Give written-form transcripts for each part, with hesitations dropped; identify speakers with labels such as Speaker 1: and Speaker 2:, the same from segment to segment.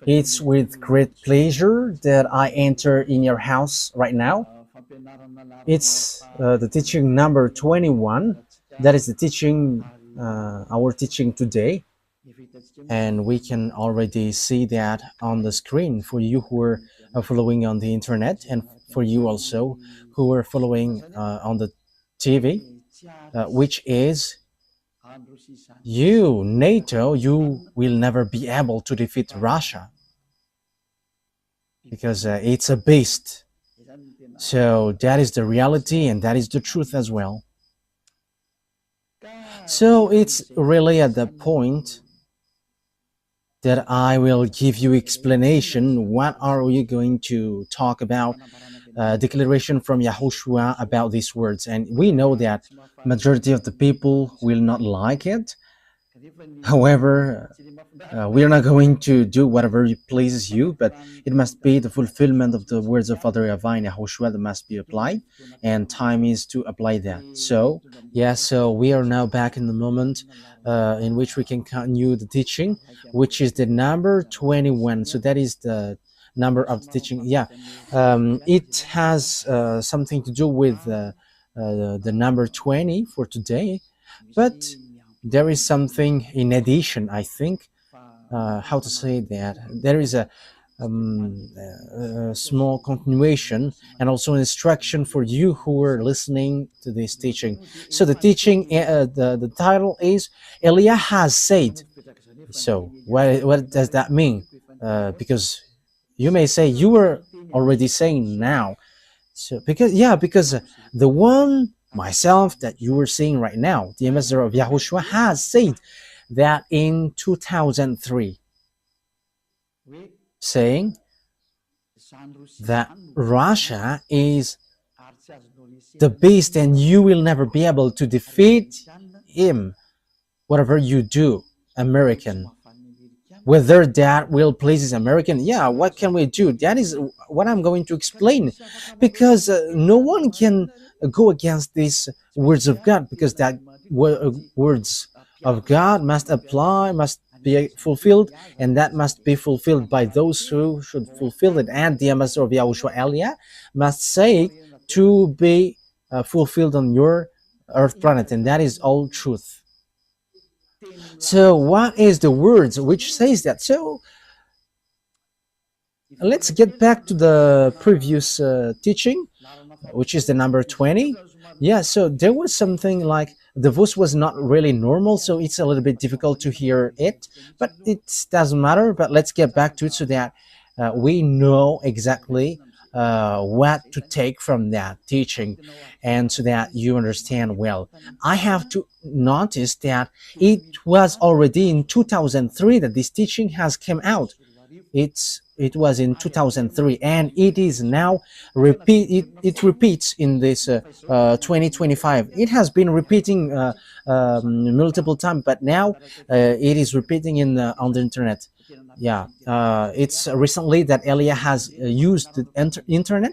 Speaker 1: It's with great pleasure that I enter in your house right now. It's the teaching number 21. That is the teaching, our teaching today. And we can already see that on the screen for you who are following on the internet, and for you also who are following on the TV, which is you, NATO, you will never be able to defeat Russia because it's a beast. So that is the reality and that is the truth as well. So it's really at the point that I will give you explanation. What are we going to talk about? Declaration from YAHOSHUAH about these words, and we know that majority of the people will not like it. However, we are not going to do whatever pleases you, but it must be the fulfillment of the words of Father YAHVAH and YAHOSHUAH that must be applied, and time is to apply that. So, yeah, so we are now back in the moment in which we can continue the teaching, which is the number 21. So that is the number of the teaching. Yeah, it has something to do with the number 20 for today, but there is something in addition, I think. How to say that? There is a small continuation and also instruction for you who are listening to this teaching. So the teaching, the title is Elia has said. So what does that mean? Because you may say you were already saying now. So because the one myself that you were seeing right now, the ambassador of YAHOSHUAH, has said that in 2003, saying that Russia is the beast and you will never be able to defeat him, whatever you do, American. Whether that will please American, yeah, what can we do? That is what I'm going to explain, because no one can go against these words of God, because that words of God must apply, must be fulfilled, and that must be fulfilled by those who should fulfill it. And the ambassador of YAHOSHUAH, Elia, must say to be fulfilled on your earth planet, and that is all truth. So what is the words which says that? So let's get back to the previous teaching, which is the number 20. Yeah, so there was something like the voice was not really normal, so it's a little bit difficult to hear it, but it doesn't matter. But let's get back to it so that we know exactly what to take from that teaching, and so that you understand well. I have to notice that it was already in 2003 that this teaching has come out. It was in 2003, and it is now it repeats in this 2025. It has been repeating multiple times, but now it is repeating on the internet. Yeah, it's recently that Elia has used the internet.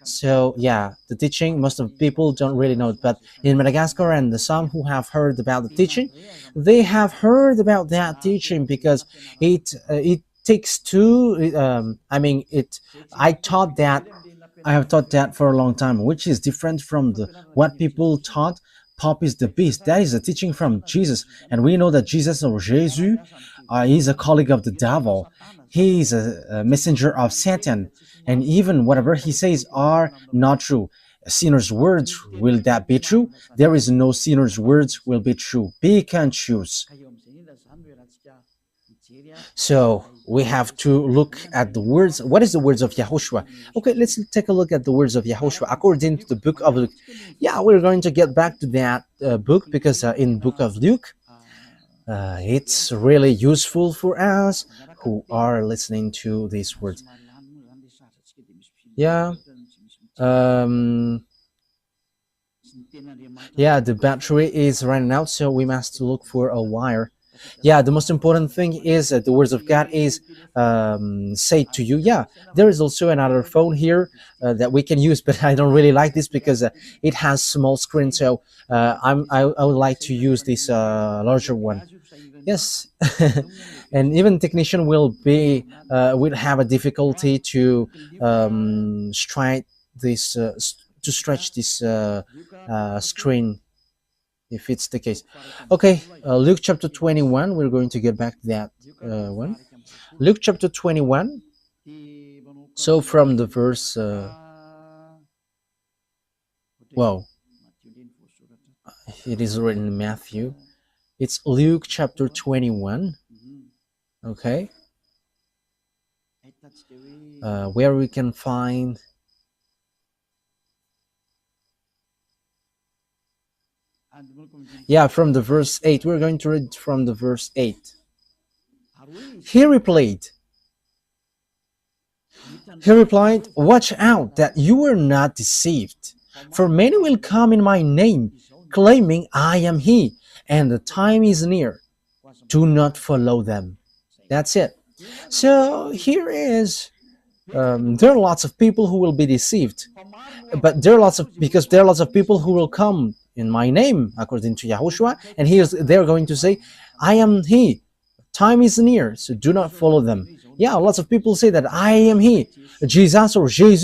Speaker 1: So yeah, the teaching, most of people don't really know it, but in Madagascar and some who have heard about the teaching, they have heard about that teaching, because it takes two. I mean, I have taught that for a long time, which is different from what people taught. Pope is the beast. That is a teaching from Jesus, and we know that Jesus, or Jesus, is a colleague of the devil. He is a messenger of Satan, and even whatever he says are not true. A sinner's words, will that be true? There is no sinner's words will be true. Pick and choose. So we have to look at the words. What is the words of YAHOSHUAH? Okay, let's take a look at the words of YAHOSHUAH according to the book of Luke. Yeah, we're going to get back to that book, because in book of Luke, it's really useful for us who are listening to these words. Yeah. Yeah, the battery is running out, so we must look for a wire. Yeah, the most important thing is the words of God is say to you. Yeah, there is also another phone here that we can use, but I don't really like this because it has small screen. So I would like to use this larger one. Yes, and even technician will have a difficulty to stretch this screen if it's the case. Okay, Luke chapter 21. We're going to get back to that one. Luke chapter 21. So from the verse, well, it is written in Matthew. It's Luke chapter 21. Okay, where we can find. Yeah, from the verse 8. We're going to read from the verse 8. He replied, Watch out that you are not deceived, for many will come in my name, claiming I am he, and the time is near. Do not follow them. That's it. So here is, there are lots of people who will be deceived, but there are lots of people who will come in my name, according to YAHOSHUAH, and they're going to say, I am he. Time is near, so do not follow them. Yeah, lots of people say that I am he, Jesus or Jesus.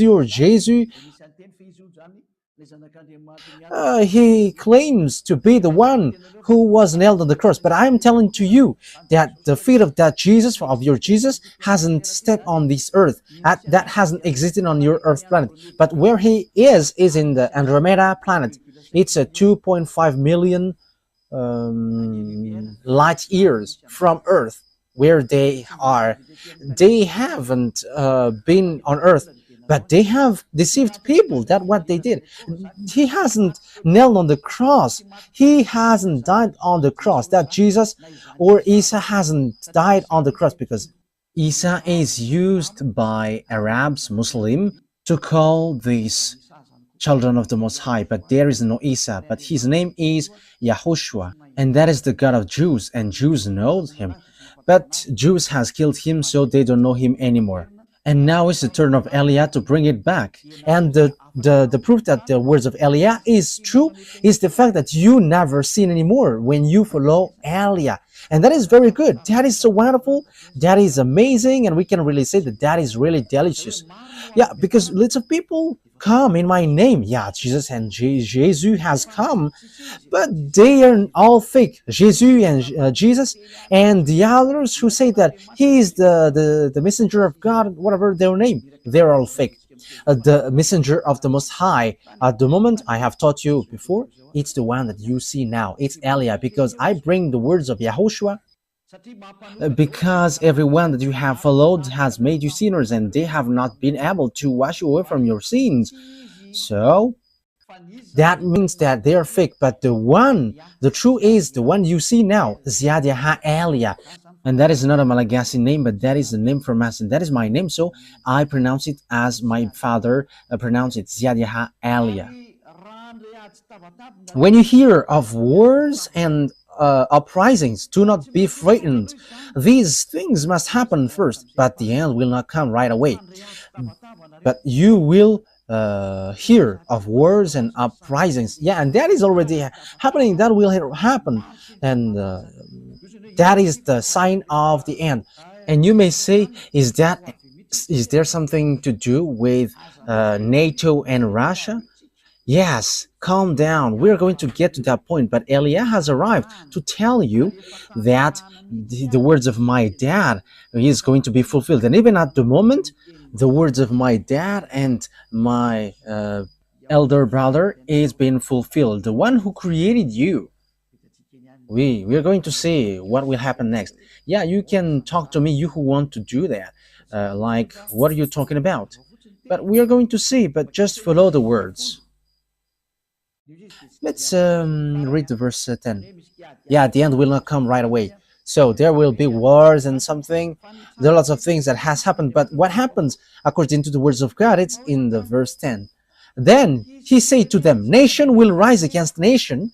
Speaker 1: He claims to be the one who was nailed on the cross, but I'm telling to you that the feet of that Jesus, of your Jesus, hasn't stepped on this earth. That hasn't existed on your earth planet. But where he is in the Andromeda planet. It's a 2.5 million light years from Earth, where they are. They haven't been on Earth, but they have deceived people. That's what they did. He hasn't nailed on the cross. He hasn't died on the cross. That Jesus or Isa hasn't died on the cross, because Isa is used by Arabs, Muslim, to call these children of the Most High, but there is no Isa, but his name is YAHOSHUAH, and that is the God of Jews, and Jews know him, but Jews has killed him, so they don't know him anymore. And now is the turn of Elia to bring it back. And the proof that the words of Elia is true is the fact that you never sin anymore when you follow Elia. And that is very good. That is so wonderful. That is amazing. And we can really say that that is really delicious. Yeah, because lots of people come in my name. Yeah, Jesus and Jesus has come, but they are all fake. Jesus and Jesus and the others who say that he is the messenger of God, whatever their name, they're all fake. The messenger of the Most High, at the moment, I have taught you before, it's the one that you see now. It's Elia, because I bring the words of YAHOSHUAH, because everyone that you have followed has made you sinners, and they have not been able to wash you away from your sins. So that means that they are fake, but the true is the one you see now, Ziadiaha Elia. And that is not a Malagasy name, but that is a name from us, and that is my name, so I pronounce it as my father pronounced it, Ziadiaha Elia. When you hear of wars and uprisings, do not be frightened. These things must happen first, but the end will not come right away. But you will hear of wars and uprisings. Yeah, and that is already happening. That will happen, and that is the sign of the end. And you may say, is there something to do with NATO and Russia? Yes, calm down. We're going to get to that point. But Elia has arrived to tell you that the words of my dad is going to be fulfilled. And even at the moment, the words of my dad and my elder brother is being fulfilled. The one who created you. We're going to see what will happen next. Yeah, you can talk to me, you who want to do that. Like, what are you talking about? But we are going to see, but just follow the words. Let's read the verse 10. Yeah, the end will not come right away. So there will be wars and something. There are lots of things that has happened. But what happens according to the words of God? It's in the verse 10. Then he said to them, nation will rise against nation,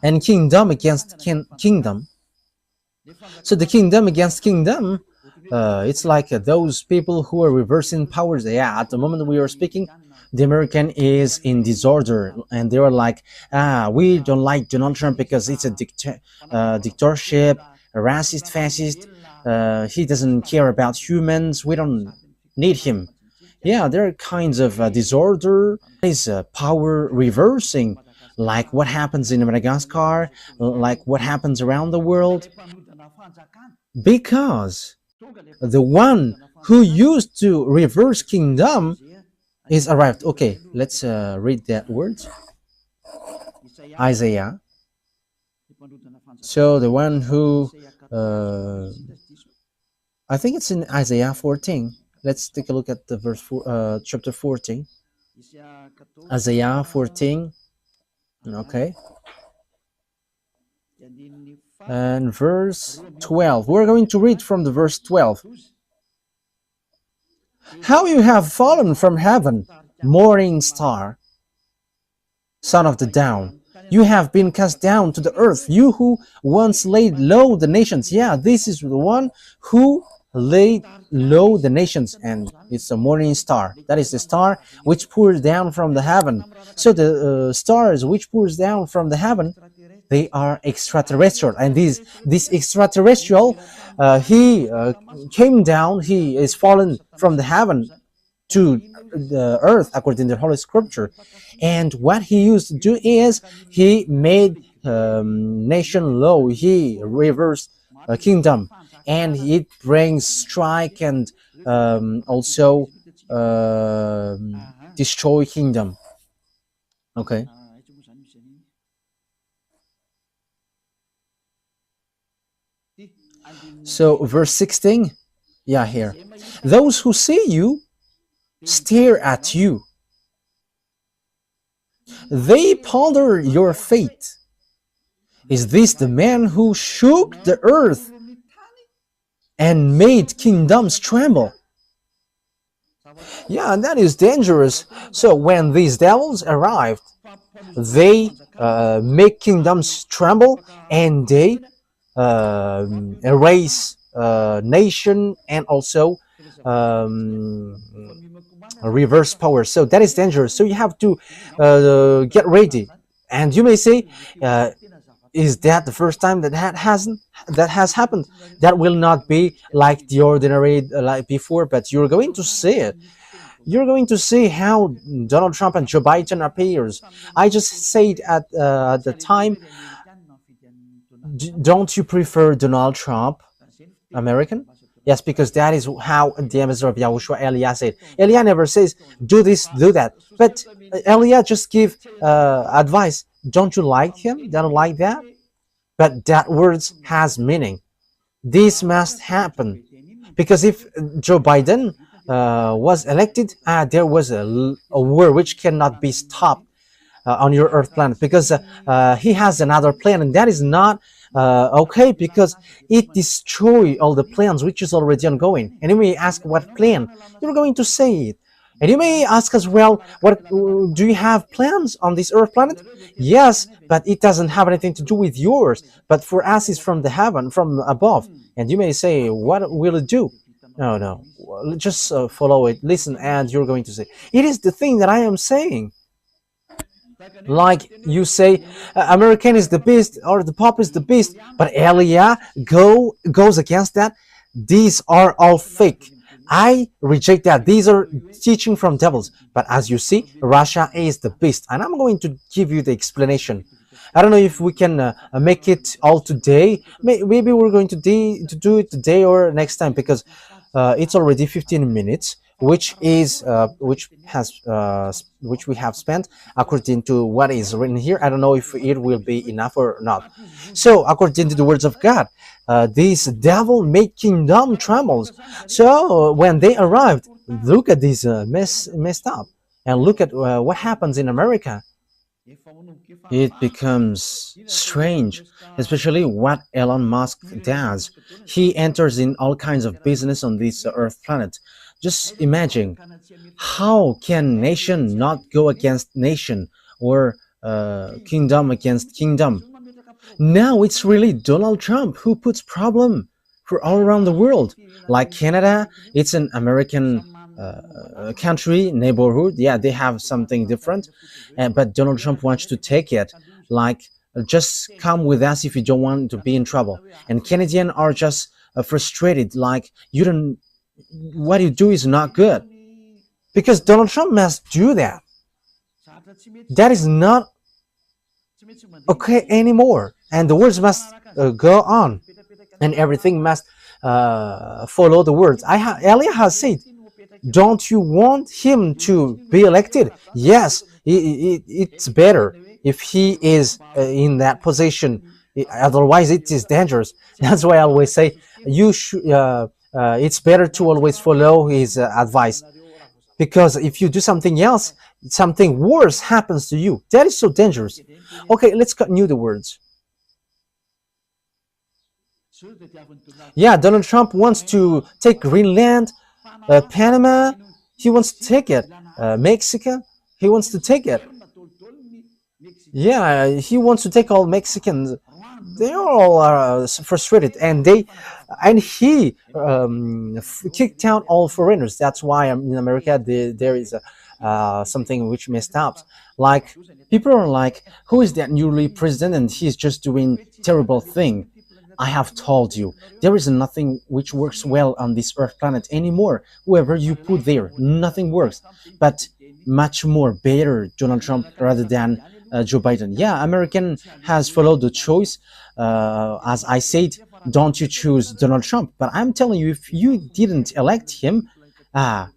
Speaker 1: and kingdom against kingdom. So the kingdom against kingdom, it's like those people who are reversing powers. Yeah, at the moment we are speaking, the American is in disorder, and they are like, we don't like Donald Trump because it's a dictatorship. a racist, fascist. He doesn't care about humans. We don't need him. Yeah, there are kinds of disorder. Is power reversing, like what happens in Madagascar, like what happens around the world, because the one who used to reverse kingdom is arrived. Okay, let's read that word. Isaiah. So the one who, uh, I think it's in Isaiah 14. Let's take a look at the chapter 14. Isaiah 14. Okay. And verse 12. We're going to read from the verse 12. How you have fallen from heaven, morning star, son of the dawn. You have been cast down to the earth, you who once laid low the nations. Yeah, this is the one who laid low the nations, and it's a morning star. That is the star which pours down from the heaven. So the stars which pours down from the heaven, they are extraterrestrial, and this extraterrestrial, he came down, he is fallen from the heaven to the earth according to the Holy Scripture. And what he used to do is he made nation low, he reversed a kingdom, and it brings strike and also destroy kingdom. Okay. So verse 16, yeah, here. Those who see you stare at you. They ponder your fate. Is this the man who shook the earth and made kingdoms tremble? Yeah, and that is dangerous. So when these devils arrived, they make kingdoms tremble, and they erase nation, and also reverse power. So that is dangerous. So you have to get ready. And you may say, is that the first time that has happened? That will not be like the ordinary like before, but you're going to see it. You're going to see how Donald Trump and Joe Biden appears. I just said at the time, don't you prefer Donald Trump, American? Yes, because that is how the ambassador of YAHOSHUAH, Elia, said. Elia never says, do this, do that. But Elia just give advice. Don't you like him? Don't like that? But that words has meaning. This must happen. Because if Joe Biden was elected, there was a war which cannot be stopped on your Earth planet, because he has another plan, and that is not okay, because it destroys all the plans which is already ongoing. And you may ask, what plan? You're going to say it. And you may ask as well, what do you have plans on this Earth planet? Yes, but it doesn't have anything to do with yours. But for us, it's from the heaven, from above. And you may say, what will it do? No, just follow it, listen, and you're going to say, it is the thing that I am saying. Like you say, American is the beast, or the Pope is the beast, but Elia goes against that. These are all fake. I reject that. These are teaching from devils. But as you see, Russia is the beast, and I'm going to give you the explanation. I don't know if we can make it all today. Maybe we're going to do it today or next time, because it's already 15 minutes. Which we have spent according to what is written here. I don't know if it will be enough or not. So according to the words of God, this devil made kingdom trembles. So when they arrived, look at this messed up, and look at what happens in America. It becomes strange, especially what Elon Musk does. He enters in all kinds of business on this Earth planet. Just imagine, how can nation not go against nation, or kingdom against kingdom? Now it's really Donald Trump who puts problem for all around the world. Like Canada, it's an American country, neighborhood. Yeah, they have something different, but Donald Trump wants to take it. Like Just come with us if you don't want to be in trouble. And Canadians are just frustrated, like you don't, what you do is not good, because Donald Trump must do that. That is not okay anymore, and the words must go on, and everything must follow the words. Elia has said, don't you want him to be elected? Yes, it's better if he is in that position. Otherwise, it is dangerous. That's why I always say you should. It's better to always follow his advice, because if you do something else, something worse happens to you. That is so dangerous. Okay, let's continue the words. Yeah, Donald Trump wants to take Greenland, Panama, he wants to take it. Mexico, he wants to take it. Yeah, he wants to take all Mexicans. They are all frustrated, and he kicked out all foreigners. That's why in America there is something which messed up. Like people are like, who is that newly president, and he's just doing terrible thing. I have told you, there is nothing which works well on this earth planet anymore. Whoever you put there, nothing works. But much more better Donald Trump rather than Joe Biden. Yeah, American has followed the choice. As I said, don't you choose Donald Trump. But I'm telling you, if you didn't elect him,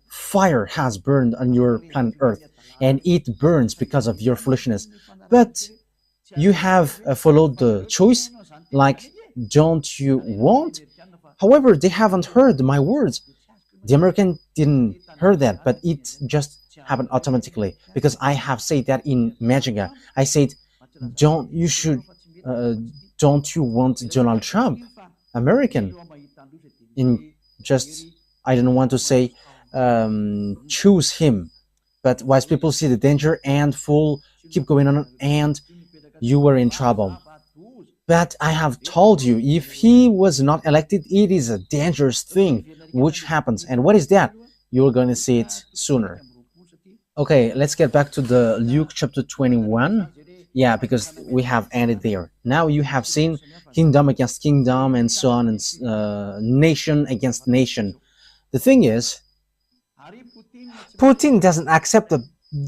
Speaker 1: fire has burned on your planet Earth. And it burns because of your foolishness. But you have followed the choice, like, don't you want? However, they haven't heard my words. The American didn't hear that, but it just happened automatically, because I have said that in Majinga. I said, don't you want Donald Trump, American? In just, I don't want to say choose him, but wise people see the danger and fool keep going on, and you were in trouble. But I have told you, if he was not elected, it is a dangerous thing which happens. And what is that? You're going to see it sooner. Okay, let's get back to the Luke chapter 21. Yeah, because we have ended there. Now you have seen kingdom against kingdom and so on, and nation against nation. The thing is, Putin doesn't accept that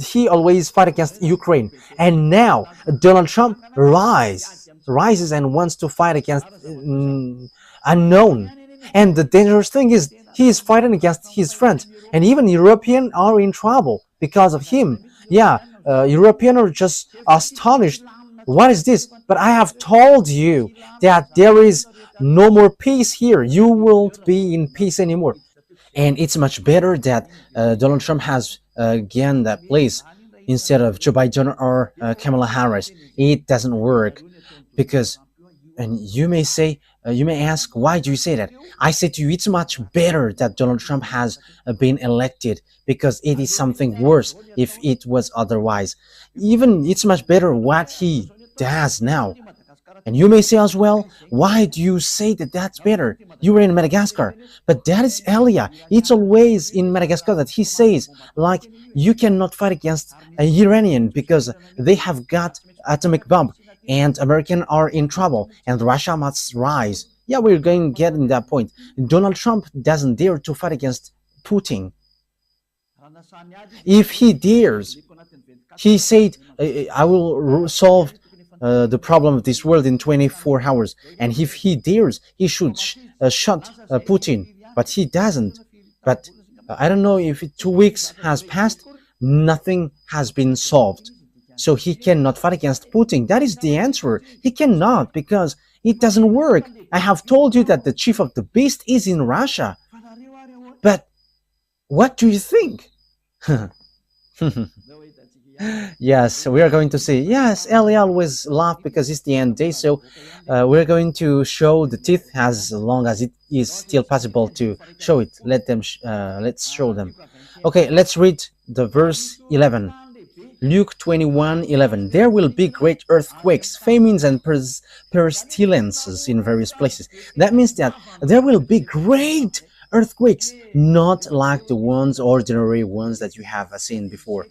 Speaker 1: he always fight against Ukraine. And now Donald Trump rises and wants to fight against unknown. And the dangerous thing is, he is fighting against his friends, and even Europeans are in trouble because of him. Yeah, Europeans are just astonished. What is this? But I have told you that there is no more peace here. You won't be in peace anymore. And it's much better that Donald Trump has gained that place instead of Joe Biden or Kamala Harris. It doesn't work. Because, and you may say, you may ask, why do you say that? I say to you, it's much better that Donald Trump has been elected, because it is something worse if it was otherwise. Even it's much better what he does now. And you may say as well, why do you say that that's better? You were in Madagascar. But that is Elia. It's always in Madagascar that he says, like, you cannot fight against a Iranian because they have got atomic bomb. And Americans are in trouble, and Russia must rise. Yeah, we're going to get in that point. Donald Trump doesn't dare to fight against Putin. If he dares, he said, I will solve the problem of this world in 24 hours. And if he dares, he should shut Putin. But he doesn't. But I don't know if 2 weeks has passed, nothing has been solved. So he cannot fight against Putin. That is the answer. He cannot, because it doesn't work. I have told you that the chief of the beast is in Russia. But what do you think? Yes, we are going to see. Yes, Ellie always laugh because it's the end day. So we're going to show the teeth as long as it is still possible to show it. Let's show them. Okay, let's read the verse 11. Luke 21:11. There will be great earthquakes, famines, and pestilences in various places. That means that there will be great earthquakes, not like the ordinary ones that you have seen before.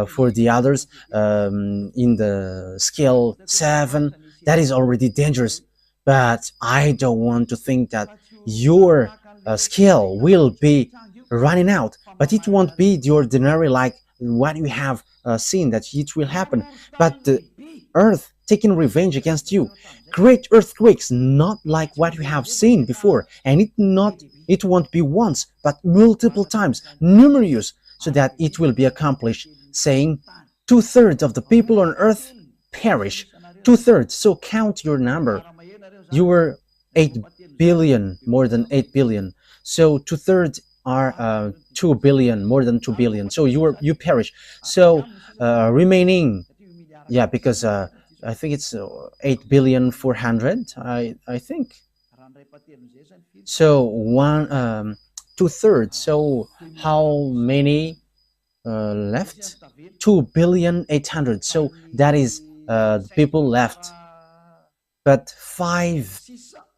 Speaker 1: for the others in the scale 7, that is already dangerous. But I don't want to think that your skill will be running out, but it won't be the ordinary like what we have seen that it will happen, but the earth taking revenge against you, great earthquakes, not like what we have seen before, and it won't be once but multiple times, numerous, so that it will be accomplished, saying two-thirds of the people on earth perish. Two-thirds, so count your number. You were 8 billion, more than 8 billion. So two-thirds are 2 billion, more than 2 billion. So you perish. So remaining, yeah, because I think it's 8 billion 400. I think so. Two-thirds. So how many left? 2 billion 800. So that is the people left. But 5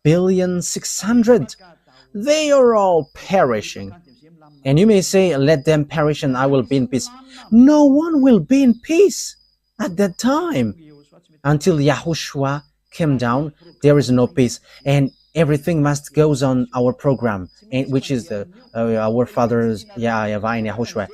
Speaker 1: billion 600, they are all perishing. And you may say, let them perish and I will be in peace. No one will be in peace at that time. Until YAHOSHUAH came down, there is no peace. And everything must goes on our program, which is our fathers, YAHVAH and YAHOSHUAH.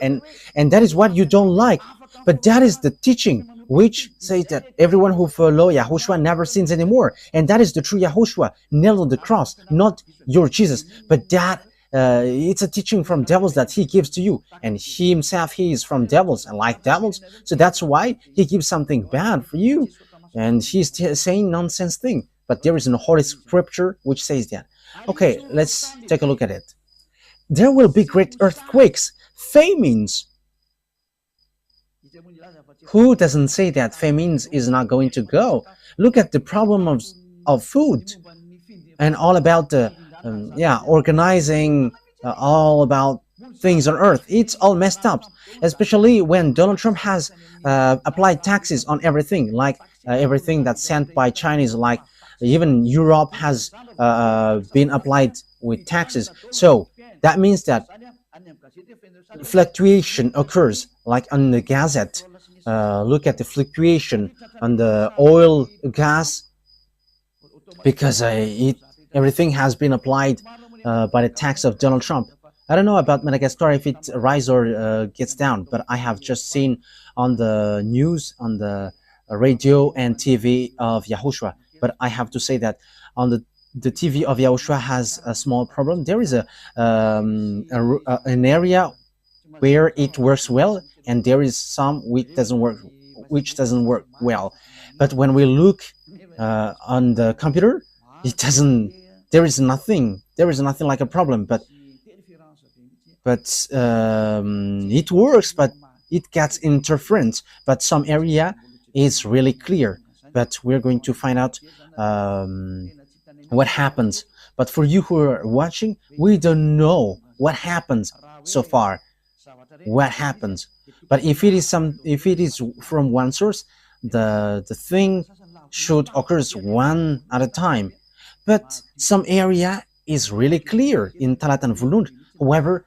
Speaker 1: And that is what you don't like. But that is the teaching which says that everyone who follow YAHOSHUAH never sins anymore. And that is the true YAHOSHUAH, nailed on the cross, not your Jesus. But that it's a teaching from devils that he gives to you. And he himself, he is from devils and like devils. So that's why he gives something bad for you. And he's saying nonsense thing. But there is a holy scripture which says that. Okay, let's take a look at it. There will be great earthquakes, famines. Who doesn't say that famines is not going to go? Look at the problem of food and all about the organizing all about things on earth. It's all messed up, especially when Donald Trump has applied taxes on everything, like everything that's sent by Chinese, like even Europe has been applied with taxes. So that means that fluctuation occurs, like on the Gazette. Look at the fluctuation on the oil, gas, because everything has been applied by the tax of Donald Trump. I don't know about Madagascar if it rises or gets down, but I have just seen on the news, on the radio and TV of YAHOSHUAH. But I have to say that on the TV of YAHOSHUAH has a small problem. There is an area where it works well, and there is some which doesn't work well. But when we look on the computer, it doesn't. There is nothing like a problem. But it works, but it gets interference. But some area is really clear. But we're going to find out what happens. But for you who are watching, we don't know what happens so far. What happens? But if it is from one source, the thing should occur one at a time. But some area is really clear in Talat and Vulund. However,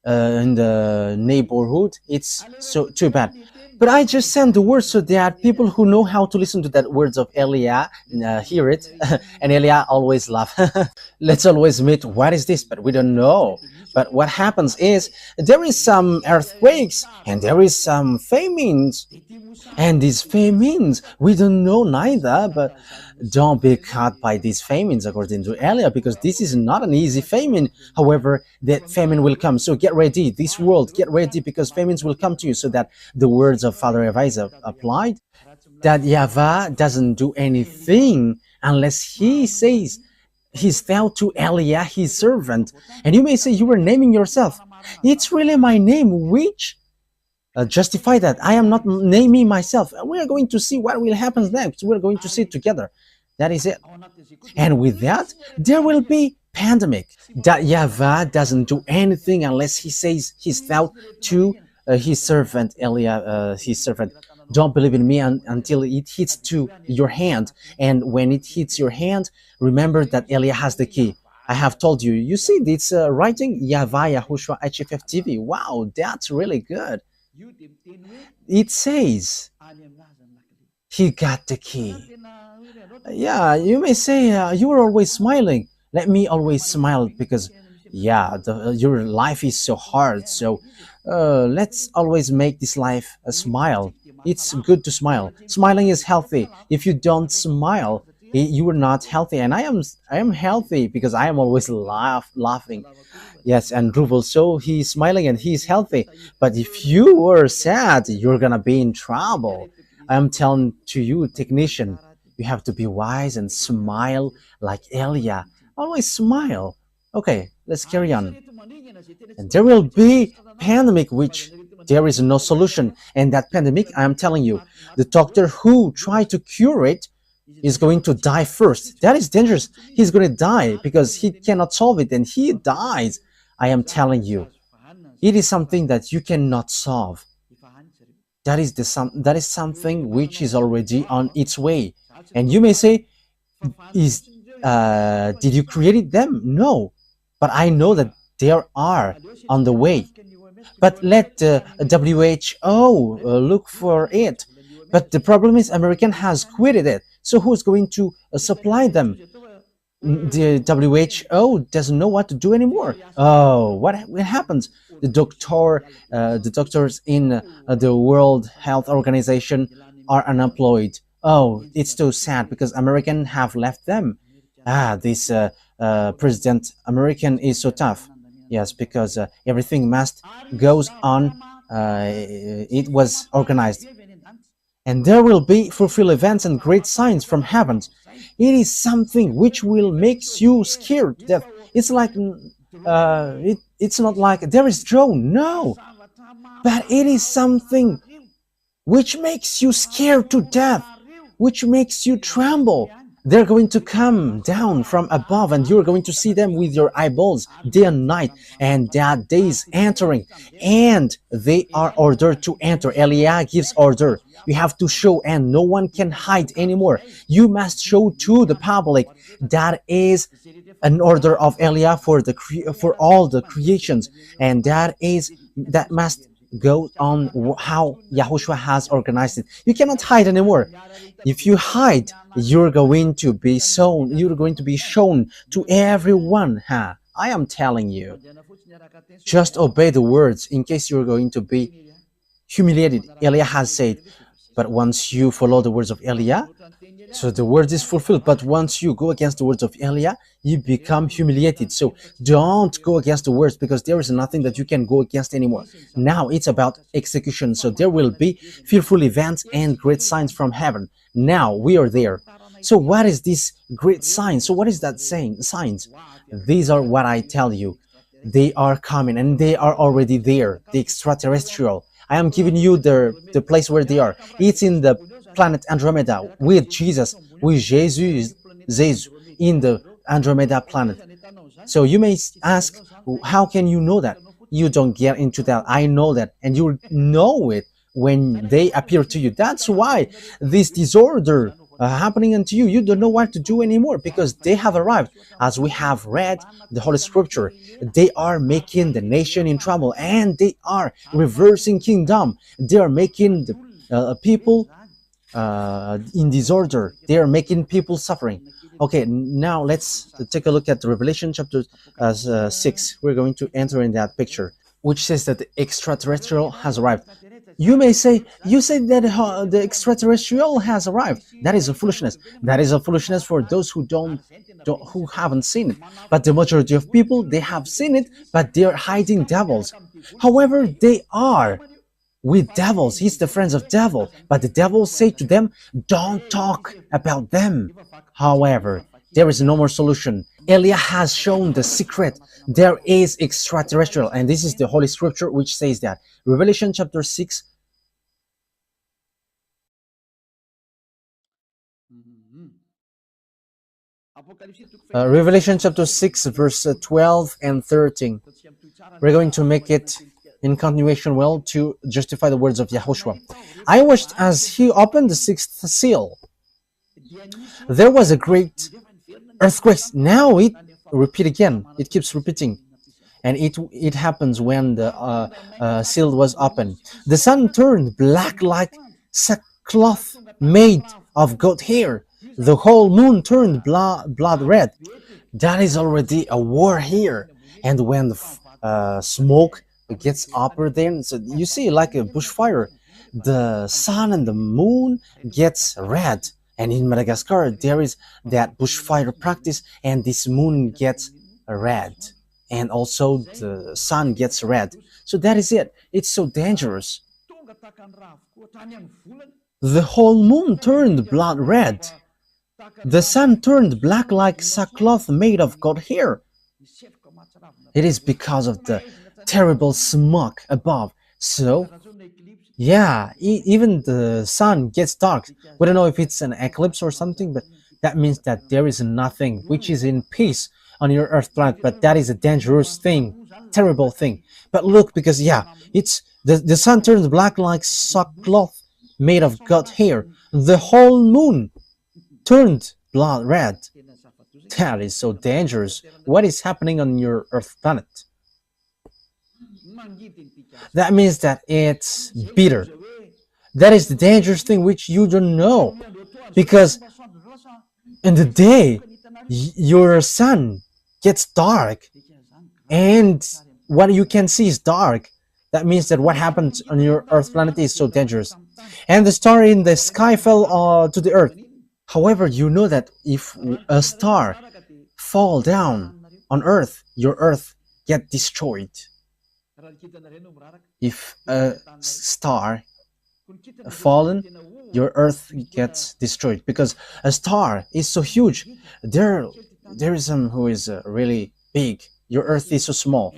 Speaker 1: in the neighborhood, it's so too bad. But I just send the words so that people who know how to listen to that words of Elia hear it. And Elia always laugh. Let's always admit, what is this? But we don't know. But what happens is there is some earthquakes and there is some famines. And these famines, we don't know neither, but don't be caught by these famines according to Elia, because this is not an easy famine. However, that famine will come. So get ready, this world, get ready, because famines will come to you, so that the words of Father YAHVAH is applied, that YAHVAH doesn't do anything unless he says he's vowed to Elia, his servant. And you may say you were naming yourself. It's really my name which justify that. I am not naming myself. We are going to see what will happen next. We're going to see it together. That is it. And with that, there will be pandemic. That YAHVAH doesn't do anything unless he says he's vowed to his servant Elia, his servant. Don't believe in me until it hits to your hand. And when it hits your hand, remember that Elia has the key. I have told you. You see, it's writing YAHVAH YAHOSHUAH HFF TV. Wow, that's really good. It says he got the key. Yeah, you may say you are always smiling. Let me always smile because, yeah, your life is so hard. So let's always make this life a smile. It's good to smile. Smiling is healthy. If you don't smile, you are not healthy. And I am healthy because I am always laughing. Yes, and Ruvel, so he's smiling and he's healthy. But if you were sad, you're gonna be in trouble. I'm telling to you, technician, you have to be wise and smile like Elia. Always smile. Okay, let's carry on. And there will be pandemic which there is no solution. And that pandemic, I'm telling you, the doctor who tried to cure it is going to die first. That is dangerous. He's going to die because he cannot solve it and he dies. I am telling you, it is something that you cannot solve. That is something which is already on its way. And you may say, is did you create them? No, but I know that they are on the way. But let the WHO look for it. But the problem is American has quitted it. So who's going to supply them? The WHO doesn't know what to do anymore. Oh, what happens? The doctors in the World Health Organization are unemployed. Oh, it's so sad because Americans have left them. This President American is so tough. Yes, because everything must goes on. It was organized, and there will be fulfill events and great signs from heaven. It is something which will make you scared to death. It's like it's not like there is Joe, no, but it is something which makes you scared to death, which makes you tremble. They're going to come down from above and you're going to see them with your eyeballs day and night, and that day is entering and they are ordered to enter. Elia gives order. You have to show and no one can hide anymore. You must show to the public. That is an order of Elia for all the creations, and that must go on how Yahushua has organized it. You cannot hide anymore. If you hide, you're going to be shown. You're going to be shown to everyone. Huh? I am telling you. Just obey the words in case you're going to be humiliated. Elia has said, but once you follow the words of Elia, so the word is fulfilled. But once you go against the words of Elia, you become humiliated. So don't go against the words, because there is nothing that you can go against anymore. Now it's about execution. So there will be fearful events and great signs from heaven. Now we are there. So what is this great sign? So what is that saying? Signs. These are what I tell you. They are coming and they are already there. The extraterrestrial. I am giving you the place where they are. It's in the planet Andromeda with Jesus, in the Andromeda planet. So you may ask, how can you know that? You don't get into that. I know that, and you know it when they appear to you. That's why this disorder happening unto you, you don't know what to do anymore, because they have arrived. As we have read the Holy Scripture, they are making the nation in trouble, and they are reversing kingdom. They are making the people in disorder. They are making people suffering. Okay, now let's take a look at the Revelation chapter 6. We're going to enter in that picture, which says that the extraterrestrial has arrived. You may say, you say that the extraterrestrial has arrived. That is a foolishness. That is a foolishness for those who who haven't seen it. But the majority of people, they have seen it, but they are hiding devils. However, they are with devils. He's the friends of devil, but the devil say to them, don't talk about them. However, there is no more solution. Elia has shown the secret. There is extraterrestrial, and this is the Holy Scripture which says that. Revelation chapter 6. Revelation chapter 6 verse 12 and 13. We're going to make it in continuation well to justify the words of Yahushua. I watched as he opened the sixth seal. There was a great earthquake. Now it repeat again. It keeps repeating. and it happens when the seal was open. The sun turned black like sackcloth made of goat hair. The whole moon turned blood red. That is already a war here. And when the smoke gets upper, then so you see like a bushfire, the sun and the moon gets red. And in Madagascar, there is that bushfire practice, and this moon gets red, and also the sun gets red. So that is it. It's so dangerous. The whole moon turned blood red. The sun turned black like sackcloth made of goat hair. It is because of the terrible smoke above. So, yeah, even the sun gets dark. We don't know if it's an eclipse or something, but that means that there is nothing which is in peace on your Earth planet. But that is a dangerous thing, terrible thing. But look, because yeah, it's the sun turns black like sackcloth made of goat hair. The whole moon turned blood red. That is so dangerous. What is happening on your Earth planet? That means that it's bitter. That is the dangerous thing which you don't know. Because in the day, your sun gets dark, and what you can see is dark. That means that what happens on your Earth planet is so dangerous. And the star in the sky fell to the Earth. However, you know that if a star fall down on Earth, your Earth get destroyed. If a star fallen, your Earth gets destroyed, because a star is so huge. There is some who is really big. Your Earth is so small.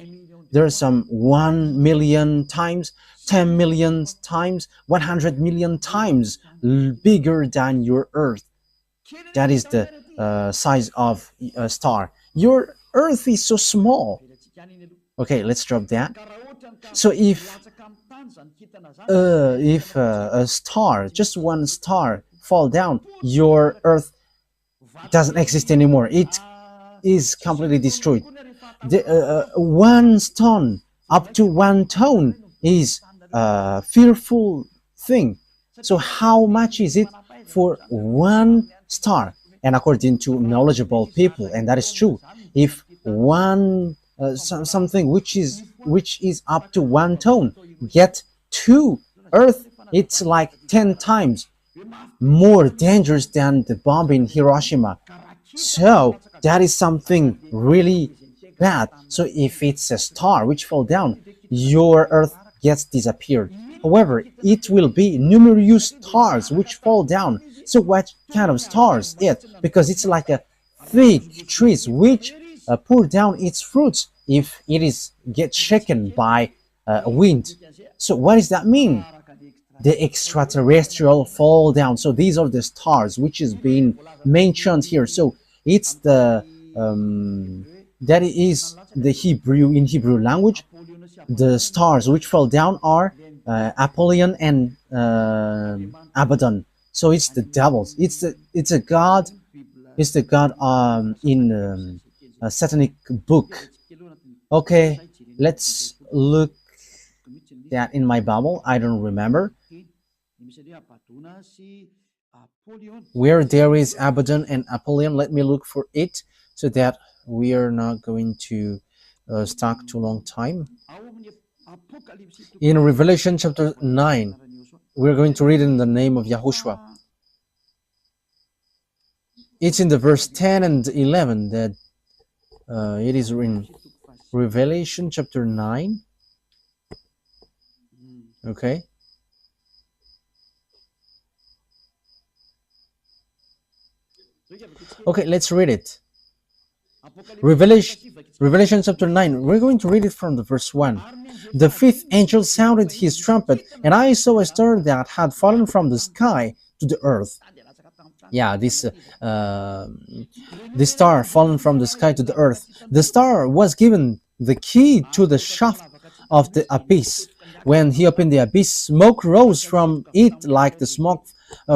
Speaker 1: There are some 1 million times, 10 million times, 100 million times bigger than your Earth. That is the size of a star. Your Earth is so small. Okay, let's drop that. So if a star, just one star, fall down, your Earth doesn't exist anymore. It is completely destroyed. One stone up to 1 ton is a fearful thing. So how much is it for one star? And according to knowledgeable people, and that is true, if one something which is up to 1 ton get to Earth, it's like 10 times more dangerous than the bomb in Hiroshima. So that is something really bad. So if it's a star which fall down, your Earth gets disappeared. However, it will be numerous stars which fall down. So what kind of stars it? Because it's like a thick trees which pour down its fruits if it is get shaken by wind. So what does that mean? The extraterrestrial fall down. So these are the stars which is being mentioned here. So it's the that is the Hebrew, in Hebrew language. The stars which fall down are Apollyon and Abaddon. So it's the devils. It's a god. It's the god in a satanic book. Okay, let's look that in my Bible. I don't remember where there is Abaddon and Apollyon. Let me look for it so that we are not going to stuck too long time. In Revelation chapter 9, we're going to read in the name of YAHOSHUAH. It's in the verse 10 and 11 that it is in Revelation chapter 9. Okay. Okay, let's read it. Revelation chapter 9. We're going to read it from the verse 1. The fifth angel sounded his trumpet, and I saw a star that had fallen from the sky to the earth. Yeah, this star fallen from the sky to the earth. The star was given the key to the shaft of the abyss. When he opened the abyss, smoke rose from it like the smoke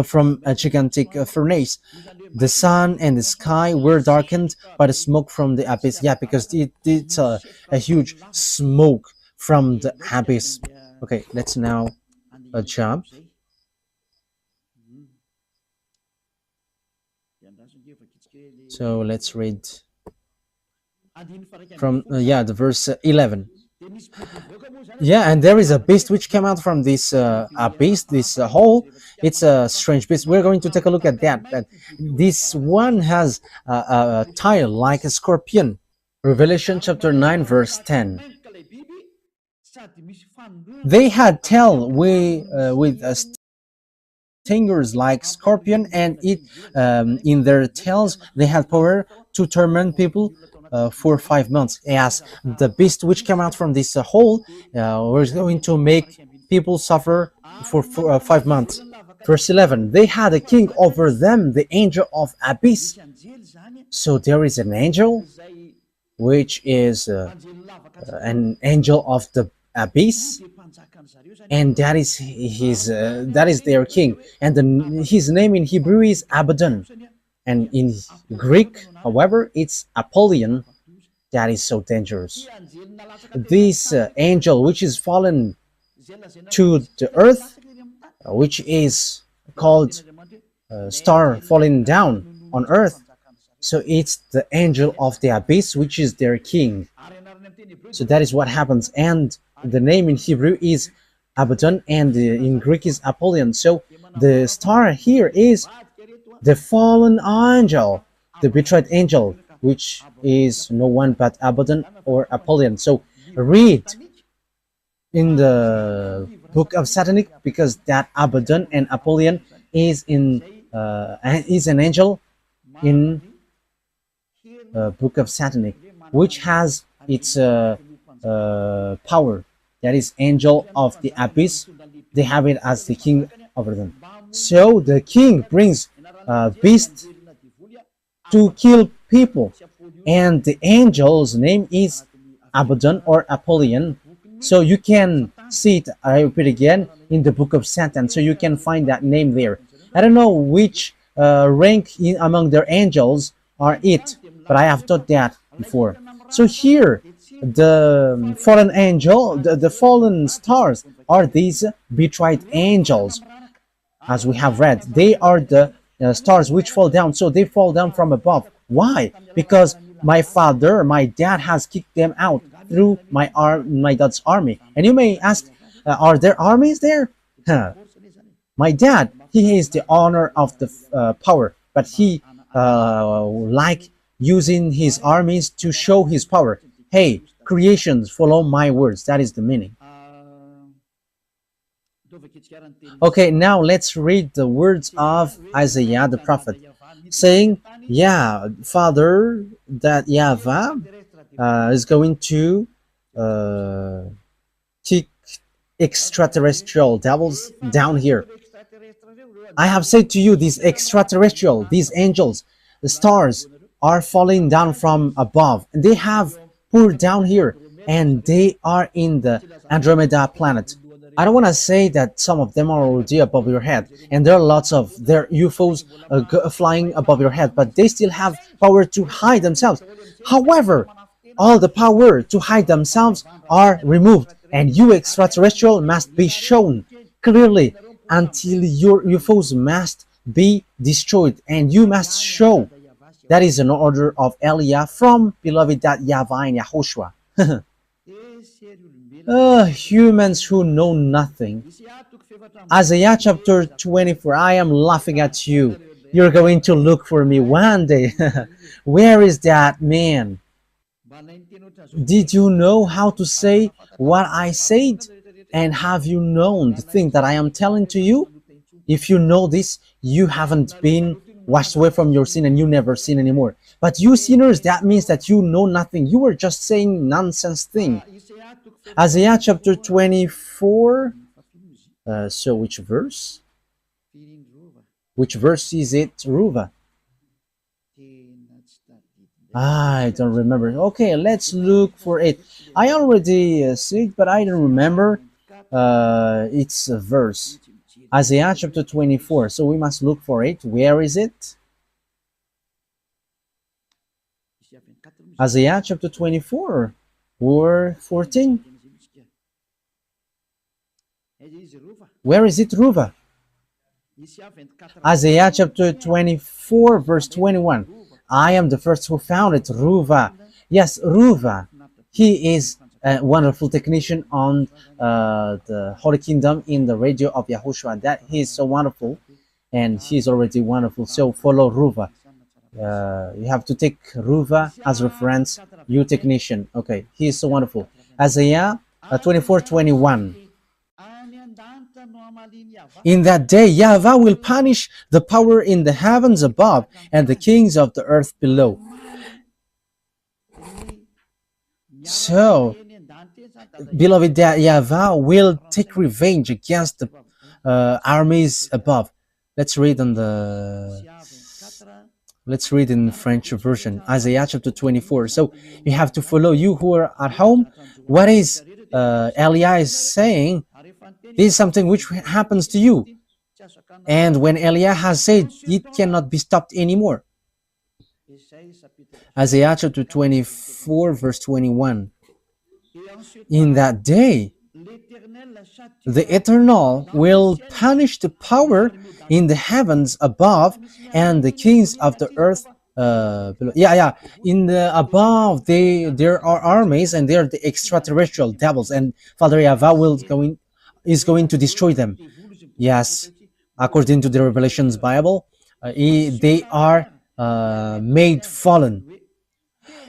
Speaker 1: from a gigantic furnace. The sun and the sky were darkened by the smoke from the abyss. Yeah, because it's a huge smoke from the abyss. Okay, let's now jump. So let's read from yeah, the verse 11. Yeah, and there is a beast which came out from this abyss, this hole. It's a strange beast. We're going to take a look at that. But this one has a tail like a scorpion. Revelation chapter 9, verse 10. They had tail with stingers like scorpion, and it in their tails they had power to torment people for 5 months. Yes, the beast which came out from this hole was going to make people suffer for 5 months. Verse 11, they had a king over them, the angel of abyss. So there is an angel which is an angel of the abyss, and that is their king, and his name in Hebrew is Abaddon, and in Greek, however, it's Apollyon. That is so dangerous. This angel which is fallen to the earth, which is called star falling down on earth, so it's the angel of the abyss, which is their king. So that is what happens, and the name in Hebrew is Abaddon, and in Greek is Apollyon. So the star here is the fallen angel, the betrayed angel, which is no one but Abaddon or Apollyon. So read in the book of Satanic, because that Abaddon and Apollyon is an angel in book of Satanic, which has its power. That is angel of the abyss. They have it as the king over them. So the king brings beast to kill people, and the angel's name is Abaddon or Apollyon. So you can see it, I repeat again, in the book of Satan. So you can find that name there. I don't know which rank among their angels are it, but I have taught that before. So here, the fallen angel, the fallen stars are these betrayed angels, as we have read. They are the stars which fall down. So they fall down from above. Why? Because my father, my dad has kicked them out through my dad's army. And you may ask, are there armies there? Huh. My dad, he is the owner of the power, but he like using his armies to show his power. Hey, creations, follow my words. That is the meaning. Okay, now let's read the words of Isaiah the prophet, saying, yeah, Father, that YAHVAH is going to kick extraterrestrial devils down here. I have said to you, these extraterrestrial, these angels, the stars are falling down from above, and they have poured down here, and they are in the Andromeda planet. I don't want to say that some of them are already above your head, and there are lots of their UFOs flying above your head, but they still have power to hide themselves. However, all the power to hide themselves are removed, and you extraterrestrial must be shown clearly until your UFOs must be destroyed, and you must show. That is an order of Elia from beloved YAHVAH and YAHOSHUAH. Humans who know nothing. Isaiah chapter 24. I am laughing at you. You're going to look for me one day. Where is that man? Did you know how to say what I said? And have you known the thing that I am telling to you? If you know this, you haven't been washed away from your sin, and you never sin anymore. But you sinners, that means that you know nothing. You are just saying nonsense thing. Isaiah chapter 24. So which verse? Which verse is it, Ruva? I don't remember. Okay, let's look for it. I already see it, but I don't remember its verse. Isaiah chapter 24. So we must look for it. Where is it? Isaiah chapter 24 or 14. Where is it, Ruva? Isaiah chapter 24 verse 21. I am the first who found it, Ruva. Yes, Ruva. He is a wonderful technician on the Holy Kingdom in the radio of YAHOSHUAH. That he is so wonderful, and he is already wonderful. So follow Ruva. You have to take Ruva as reference, you technician. Okay, he is so wonderful. Isaiah 24:21. In that day, YAHVAH will punish the power in the heavens above and the kings of the earth below. So, beloved, that YAHVAH will take revenge against the armies above. Let's read in French version, Isaiah chapter 24. So you have to follow, you who are at home. What is Elia is saying? This is something which happens to you. And when Elia has said, it cannot be stopped anymore. Isaiah chapter 24 verse 21. In that day, the Eternal will punish the power in the heavens above and the kings of the earth below. In the above, there are armies, and they are the extraterrestrial devils, and Father YAHVAH is going to destroy them. Yes, according to the Revelations Bible, they are made fallen,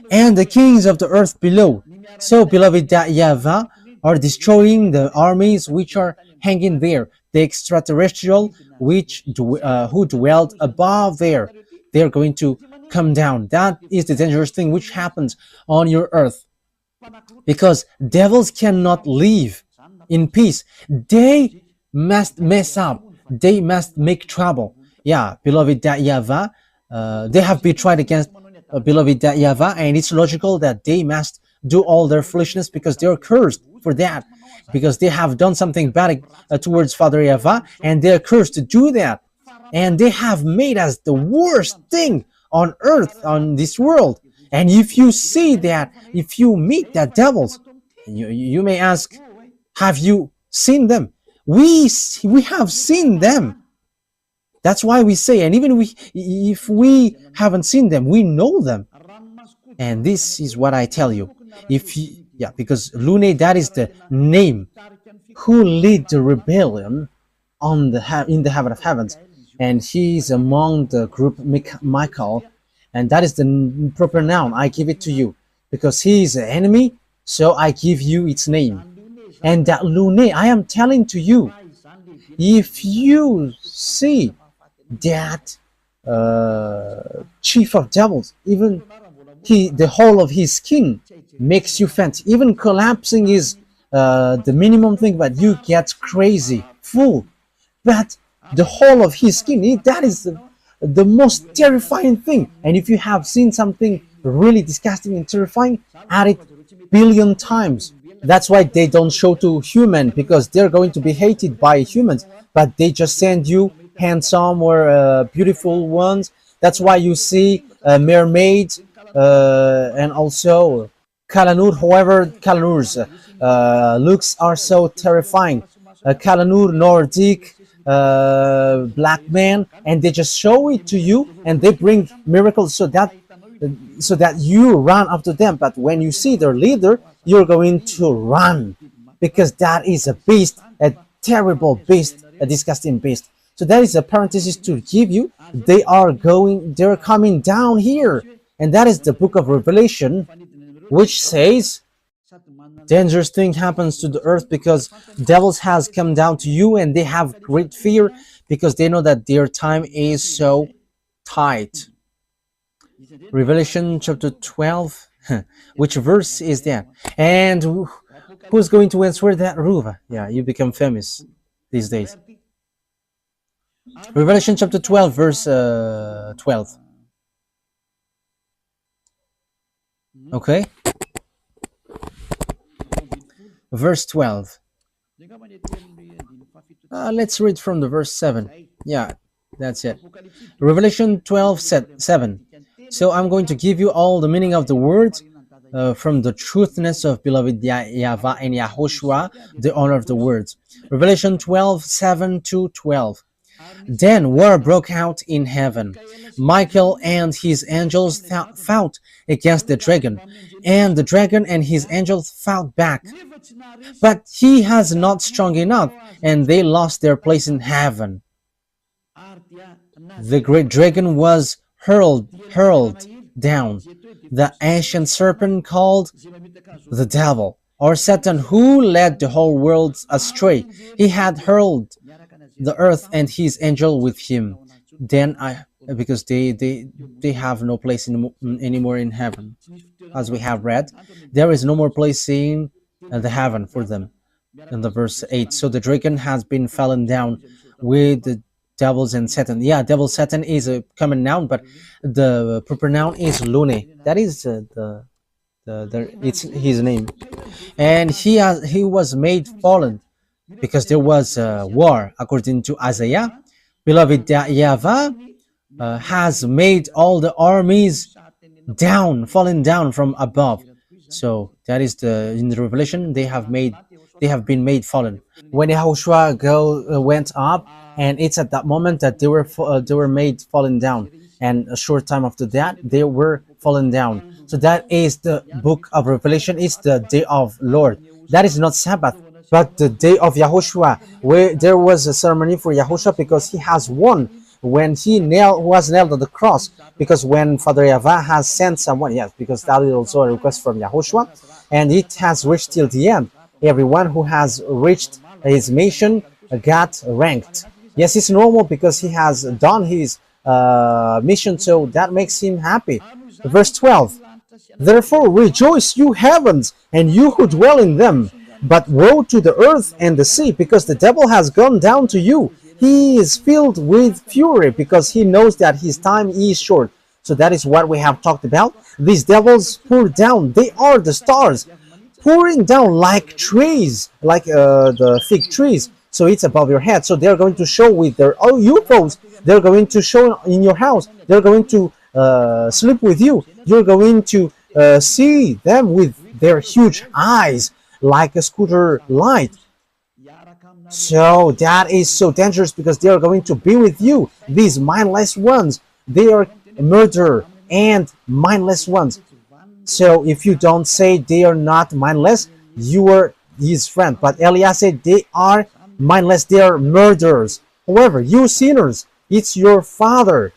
Speaker 1: and the kings of the earth below. So, beloved, that YAHVAH are destroying the armies which are hanging there, the extraterrestrial who dwelled above there. They're going to come down. That is the dangerous thing which happens on your earth, because devils cannot live in peace. They must mess up. They must make trouble. Yeah, beloved, that YAHVAH, they have betrayed against beloved that YAHVAH, and it's logical that they must do all their foolishness, because they're cursed for that, because they have done something bad towards Father YAHVAH, and they're cursed to do that, and they have made us the worst thing on earth, on this world. And if you see that, if you meet that devils, you may ask, have you seen them? We have seen them. That's why we say, and even if we haven't seen them, we know them. And this is what I tell you. Because Lune, that is the name who lead the rebellion in the heaven of heavens, and he is among the group Michael, and that is the proper noun. I give it to you because he is an enemy, so I give you its name. And that Lune, I am telling to you, if you see that chief of devils, even the whole of his skin makes you faint. Even collapsing is the minimum thing, but you get crazy, full. But the whole of his skin, that is the most terrifying thing. And if you have seen something really disgusting and terrifying, add it billion times. That's why they don't show to human, because they're going to be hated by humans, but they just send you handsome or beautiful ones. That's why you see mermaids and also Kalanur. However, Kalanur's looks are so terrifying. Kalanur, Nordic, black man, and they just show it to you, and they bring miracles so that you run after them. But when you see their leader, you're going to run, because that is a beast, a terrible beast, a disgusting beast. So that is a parenthesis to give you. They're coming down here. And that is the book of Revelation, which says dangerous thing happens to the earth because devils has come down to you, and they have great fear because they know that their time is so tight. Revelation chapter 12. Which verse is that? And who's going to answer that, Ruva? Yeah, you become famous these days. Revelation chapter 12, verse 12. Okay? Verse 12. Let's read from the verse 7. Yeah, that's it. Revelation 12 7. So I'm going to give you all the meaning of the words from the truthness of beloved YAHVAH and YAHOSHUAH, the honor of the words. Revelation 12 7 to 12. Then war broke out in heaven. Michael and his angels fought against the dragon, and the dragon and his angels fought back. But he has not strong enough, and they lost their place in heaven. The great dragon was hurled down, the ancient serpent called the devil, or Satan, who led the whole world astray. He had hurled the earth and his angel with him. Then because they have no place anymore in heaven, as we have read, there is no more place in the heaven for them. In the verse 8, so the dragon has been fallen down with the devils and Satan. Yeah, devil Satan is a common noun, but the proper noun is Lune. That is it's his name, and he was made fallen because there was a war, according to Isaiah. Beloved YAHVAH has made all the armies fallen down from above. So that is in the Revelation they have been made fallen. When YAHOSHUAH went up, and it's at that moment that they were made fallen down, and a short time after that they were fallen down. So that is the book of Revelation. It's the day of Lord. That is not Sabbath, but the day of YAHOSHUAH, where there was a ceremony for YAHOSHUAH because he has won when he was nailed on the cross. Because when Father YAHVAH has sent someone, yes, because that is also a request from YAHOSHUAH, and it has reached till the end. Everyone who has reached his mission got ranked. Yes, it's normal because he has done his mission, so that makes him happy. Verse 12. Therefore rejoice, you heavens, and you who dwell in them. But woe to the earth and the sea, because the devil has gone down to you. He is filled with fury because he knows that his time is short. So that is what we have talked about. These devils pour down. They are the stars, pouring down like trees, like the fig trees. So it's above your head. So they're going to show with their UFOs. They're going to show in your house. They're going to sleep with you. You're going to see them with their huge eyes, like a scooter light. So that is so dangerous because they are going to be with you. These mindless ones, they are murder and mindless ones. So if you don't say they are not mindless, you are his friend. But Elias said they are mindless, they are murderers. However, you sinners, it's your father.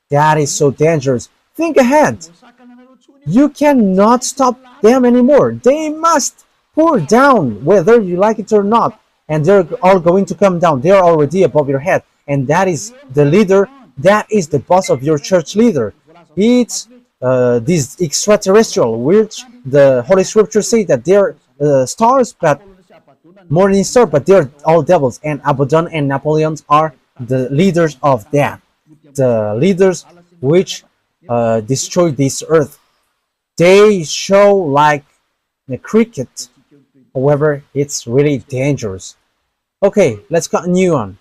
Speaker 1: That is so dangerous. Think ahead. You cannot stop them anymore. They must pour down, whether you like it or not. And they're all going to come down. They are already above your head. And that is the leader. That is the boss of your church leader. It's this extraterrestrial, which the Holy Scriptures say that they're stars, but morning star, but they're all devils. And Abaddon and Napoleon are the leaders of that. The leaders which destroy this earth. They show like a cricket. However, it's really dangerous. Okay, let's continue on.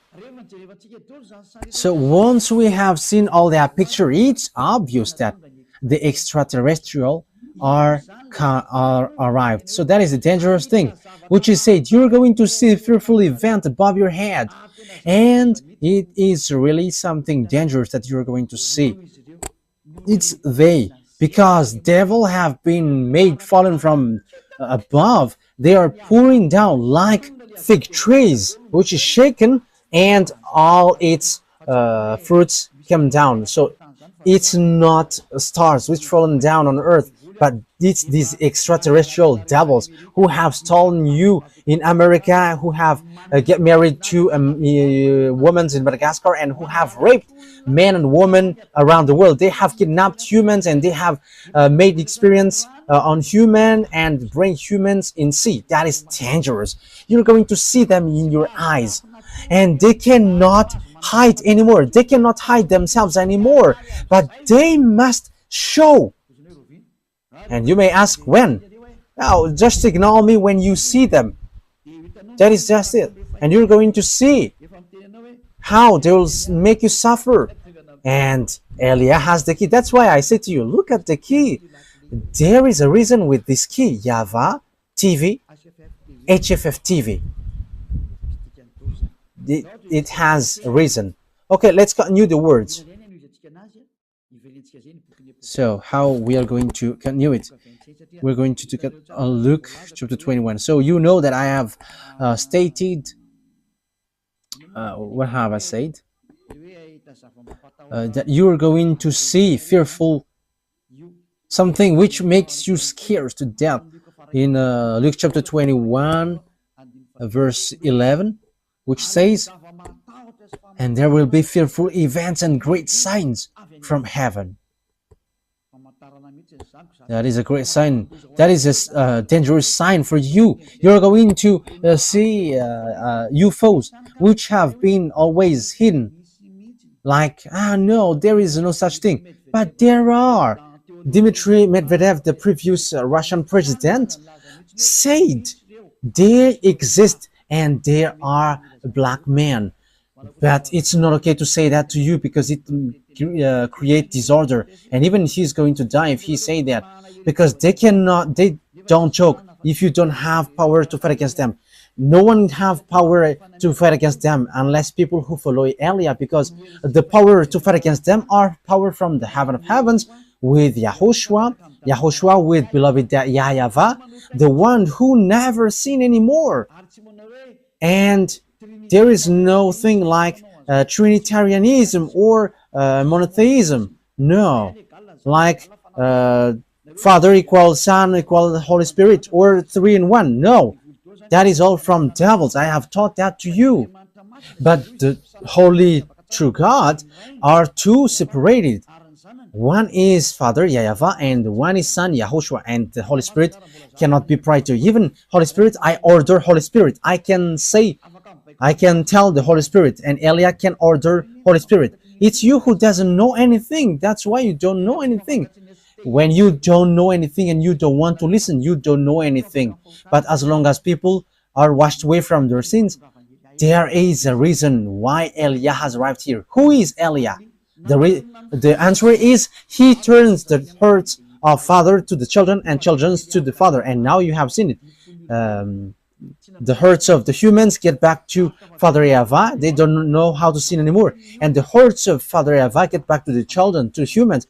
Speaker 1: So once we have seen all that picture, it's obvious that the extraterrestrial are arrived. So that is a dangerous thing, which is said you're going to see a fearful event above your head, and it is really something dangerous that you're going to see. It's they, because devil have been made fallen from above. They are pouring down like fig trees, which is shaken, and all its fruits come down. So it's not stars which fallen down on earth, but it's these extraterrestrial devils who have stolen you in America, who have get married to women in Madagascar, and who have raped men and women around the world. They have kidnapped humans, and they have made experience on human and bring humans in sea. That is dangerous. You're going to see them in your eyes, and they cannot hide anymore. They cannot hide themselves anymore, but they must show. And you may ask when. Now, just ignore me when you see them. That is just it. and you're going to see how they will make you suffer. And Elia has the key. That's why I say to you, look at the key. There is a reason with this key, YAHVAH TV, HFF TV. It has a reason. Okay, let's continue the words. So how we are going to continue it? We're going to take a Luke chapter 21. So you know that I have stated, what have I said? That you are going to see fearful something which makes you scared to death in Luke chapter 21 verse 11, which says, and there will be fearful events and great signs from heaven. That is a great sign. That is a dangerous sign for you. You're going to see UFOs which have been always hidden. Like, no, there is no such thing. But there are. Dmitry Medvedev, the previous Russian president, said they exist and there are black men. But it's not okay to say that to you because it creates disorder. And even he's going to die if he say that, because they don't joke if you don't have power to fight against them. No one have power to fight against them unless people who follow Elia, because the power to fight against them are power from the heaven of heavens with YAHOSHUAH with beloved YAHVAH, the one who never seen anymore. And there is no thing like Trinitarianism or monotheism. No, like Father equals Son equals Holy Spirit or 3 in 1. No, that is all from devils. I have taught that to you. But the holy true God are two separated. One is Father YAHVAH and one is Son YAHOSHUAH, and the Holy Spirit cannot be prior to. Even Holy Spirit, I order Holy Spirit. I can tell the Holy Spirit, and Elia can order Holy Spirit. It's you who doesn't know anything. That's why you don't know anything. When you don't know anything and you don't want to listen, you don't know anything. But as long as people are washed away from their sins, there is a reason why Elia has arrived here. Who is Elia? The answer is he turns the hearts of father to the children and children to the father. And now you have seen it. The hearts of the humans get back to Father YAHVAH. They don't know how to sin anymore. And the hearts of Father YAHVAH get back to the children, to humans.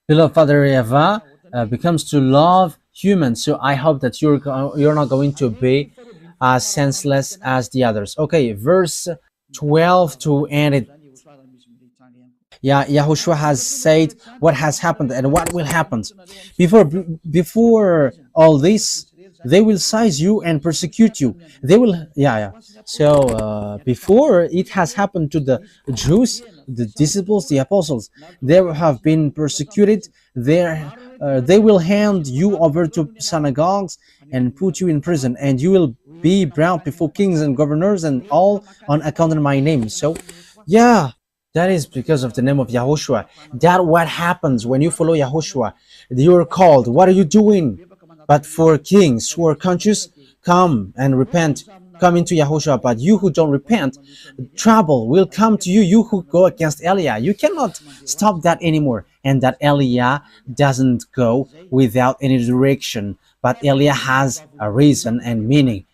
Speaker 1: Beloved Father YAHVAH becomes to love humans. So I hope that you're not going to be as senseless as the others. Okay, verse 12 to end it. YAHOSHUAH has said what has happened and what will happen. Before all this, they will seize you and persecute you. They will, So before it has happened to the Jews, the disciples, the apostles, they have been persecuted. They will hand you over to synagogues and put you in prison, and you will be brought before kings and governors, and all on account of my name. So, that is because of the name of YAHOSHUAH. That what happens when you follow YAHOSHUAH. You are called. What are you doing? But for kings who are conscious, come and repent. Come into YAHOSHUAH. But you who don't repent, trouble will come to you. You who go against Elia. You cannot stop that anymore. And that Elia doesn't go without any direction. But Elia has a reason and meaning.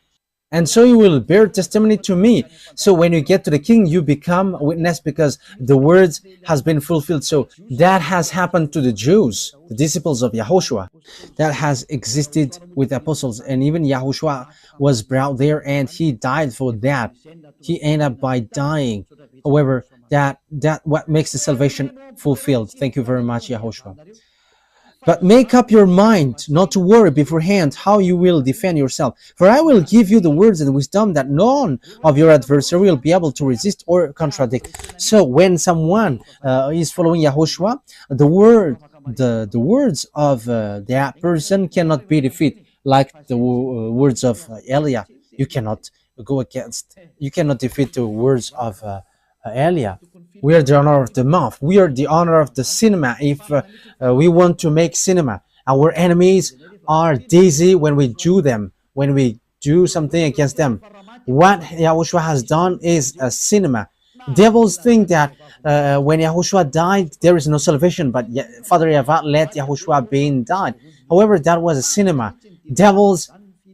Speaker 1: And so you will bear testimony to me. So when you get to the king, you become a witness because the words has been fulfilled. So that has happened to the Jews, the disciples of YAHOSHUAH. That has existed with the apostles. And even YAHOSHUAH was brought there and he died for that. He ended up by dying. However, that what makes the salvation fulfilled. Thank you very much, YAHOSHUAH. But make up your mind not to worry beforehand how you will defend yourself. For I will give you the words and wisdom that none of your adversary will be able to resist or contradict. So when someone is following YAHOSHUAH, the words of that person cannot be defeated, like the words of Elia. You cannot defeat the words of Elia. We are the honor of the mouth. We are the honor of the cinema. If we want to make cinema, our enemies are dizzy when we do them, when we do something against them. What Yahushua has done is a cinema. Devils think that when Yahushua died, there is no salvation, but Father Yahweh let Yahushua being died. However, that was a cinema. Devils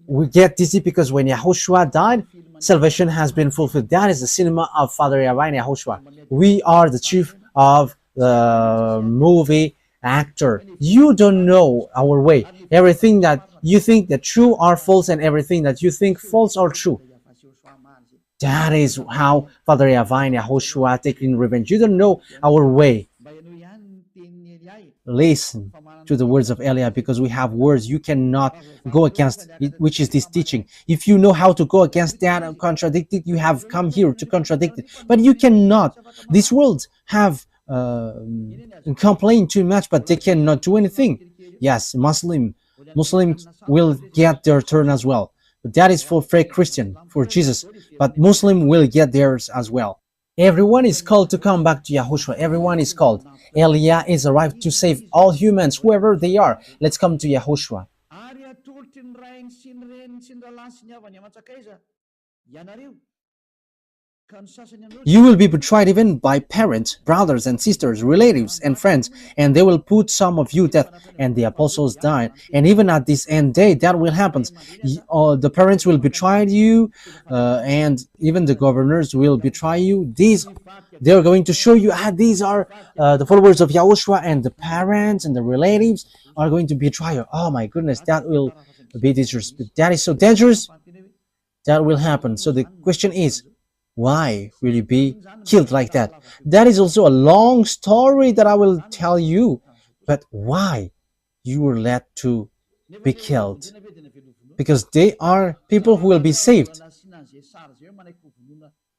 Speaker 1: we get dizzy because when Yahushua died, salvation has been fulfilled. That is the cinema of Father Yahweh and Yahushua. We are the chief of the movie actor. You don't know our way. Everything that you think that true are false, and everything that you think false are true. That is how Father Yahweh and Yahushua taking revenge. You don't know our way. Listen to the words of Eliah, because we have words you cannot go against it, which is this teaching. If you know how to go against that and contradict it, you have come here to contradict it, but you cannot. These words have complained too much, but they cannot do anything. Yes, Muslims will get their turn as well, but that is for fake Christian, for Jesus, but Muslim will get theirs as well. Everyone is called to come back to Yahushua. Everyone is called. Eliah is arrived to save all humans, whoever they are. Let's come to Yahushua. You will be betrayed even by parents, brothers and sisters, relatives and friends, and they will put some of you to death. And the apostles died. And even at this end day, that will happen. The parents will betray you, and even the governors will betray you. They are going to show you, these are the followers of Yahushua, and the parents and the relatives are going to betray you. Oh my goodness, that will be dangerous. That is so dangerous. That will happen. So the question is, why will you be killed like that? That is also a long story that I will tell you. But why you were led to be killed? Because they are people who will be saved.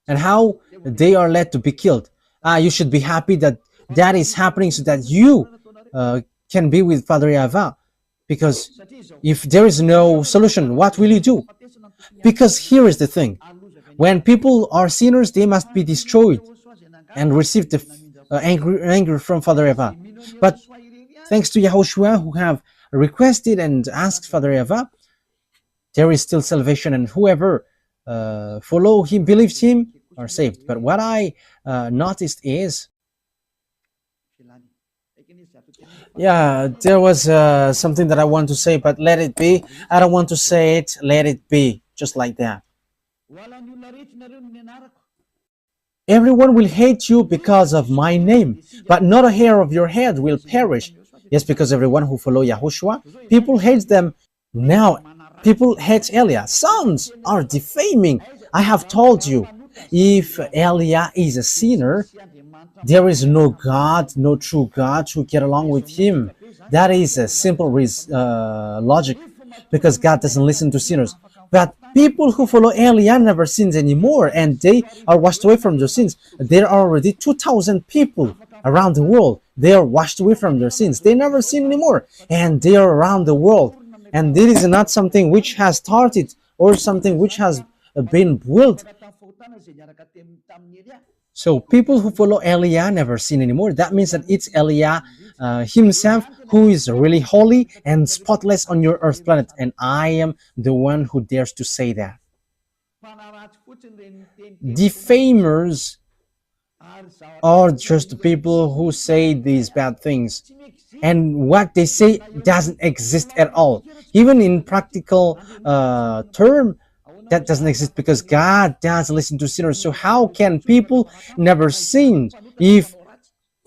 Speaker 1: And how they are led to be killed? You should be happy that that is happening so that you can be with Father Yahweh. Because if there is no solution, what will you do? Because here is the thing. When people are sinners, they must be destroyed and receive the anger from Father Yahweh. But thanks to Yahushua, who have requested and asked Father Yahweh, there is still salvation, and whoever follow him, believes him, are saved. But what I noticed is, there was something that I want to say, but let it be. I don't want to say it. Let it be, just like that. Everyone will hate you because of my name, but not a hair of your head will perish. Yes, because everyone who follow Yahushua, people hate them. Now, people hate Eliah. Sons are defaming. I have told you, if Eliah is a sinner, there is no God, no true God to get along with him. That is a simple logic, because God doesn't listen to sinners. But people who follow Eliah never sins anymore, and they are washed away from their sins. There are already 2,000 people around the world. They are washed away from their sins. They never sin anymore, and they are around the world. And this is not something which has started or something which has been built. So people who follow Eliah never sin anymore. That means that it's Eliah himself who is really holy and spotless on your earth planet. And I am the one who dares to say that. Defamers are just people who say these bad things. And what they say doesn't exist at all. Even in practical term, that doesn't exist, because God doesn't listen to sinners. So how can people never sin if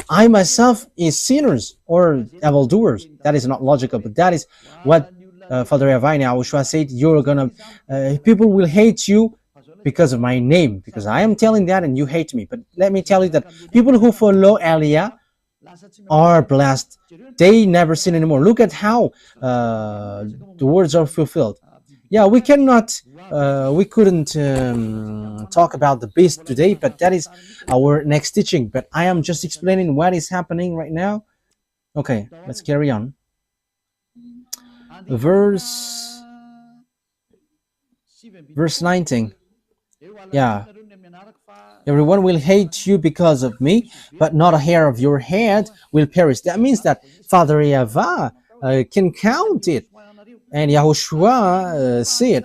Speaker 1: I myself is sinners or evildoers? That is not logical, but that is what Father Yahweh and Yahushua said. You're gonna, people will hate you because of my name, because I am telling that and you hate me. But let me tell you that people who follow Eliah are blessed. They never sin anymore. Look at how the words are fulfilled. Yeah, we cannot, we couldn't talk about the beast today, but that is our next teaching. But I am just explaining what is happening right now. Okay, let's carry on. Verse 19. Yeah. Everyone will hate you because of me, but not a hair of your head will perish. That means that Father Yahweh can count it. And Yahushua said,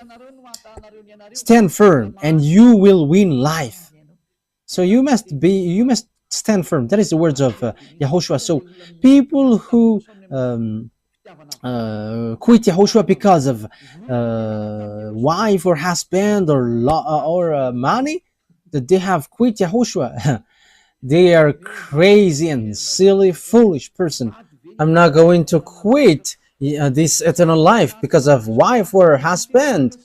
Speaker 1: stand firm and you will win life. So you must stand firm. That is the words of Yahushua. So people who quit Yahushua because of wife or husband or money, that they have quit Yahushua. They are crazy and silly, foolish person. I'm not going to quit this eternal life because of wife or husband.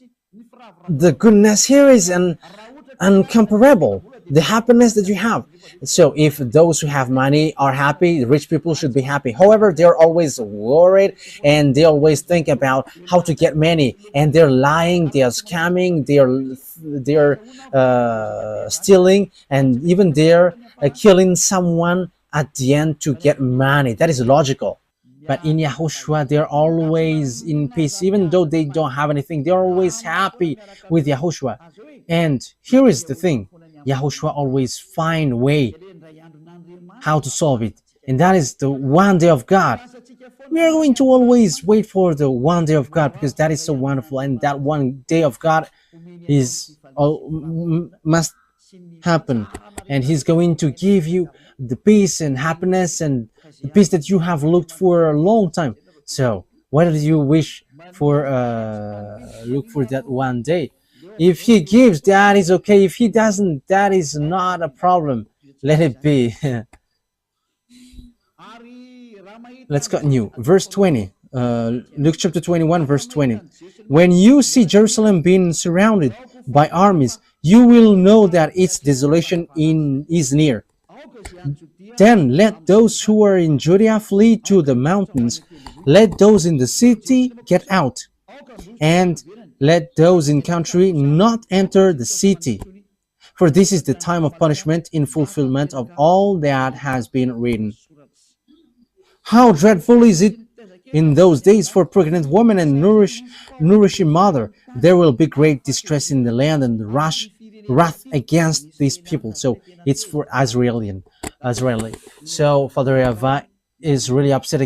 Speaker 1: The goodness here is uncomparable. The happiness that you have. So if those who have money are happy, rich people should be happy. However, they're always worried and they always think about how to get money, and they're lying, they are scamming, they're stealing, and even they're killing someone at the end to get money. That is logical. But in Yahushua, they're always in peace. Even though they don't have anything, they're always happy with Yahushua. And here is the thing. Yahushua always find a way how to solve it. And that is the one day of God. We are going to always wait for the one day of God because that is so wonderful. And that one day of God must happen. And He's going to give you the peace and happiness and the peace that you have looked for a long time. So what do you wish for? Look for that one day. If He gives, that is okay. If He doesn't, that is not a problem. Let it be. Let's continue. Verse 20. Luke chapter 21, verse 20. When you see Jerusalem being surrounded by armies, you will know that its desolation is near. Then let those who are in Judea flee to the mountains. Let those in the city get out. And let those in country not enter the city. For this is the time of punishment in fulfillment of all that has been written. How dreadful is it in those days for pregnant woman and nourishing mother. There will be great distress in the land and wrath against these people. So it's for Israeli. So Father YAHVAH is really upset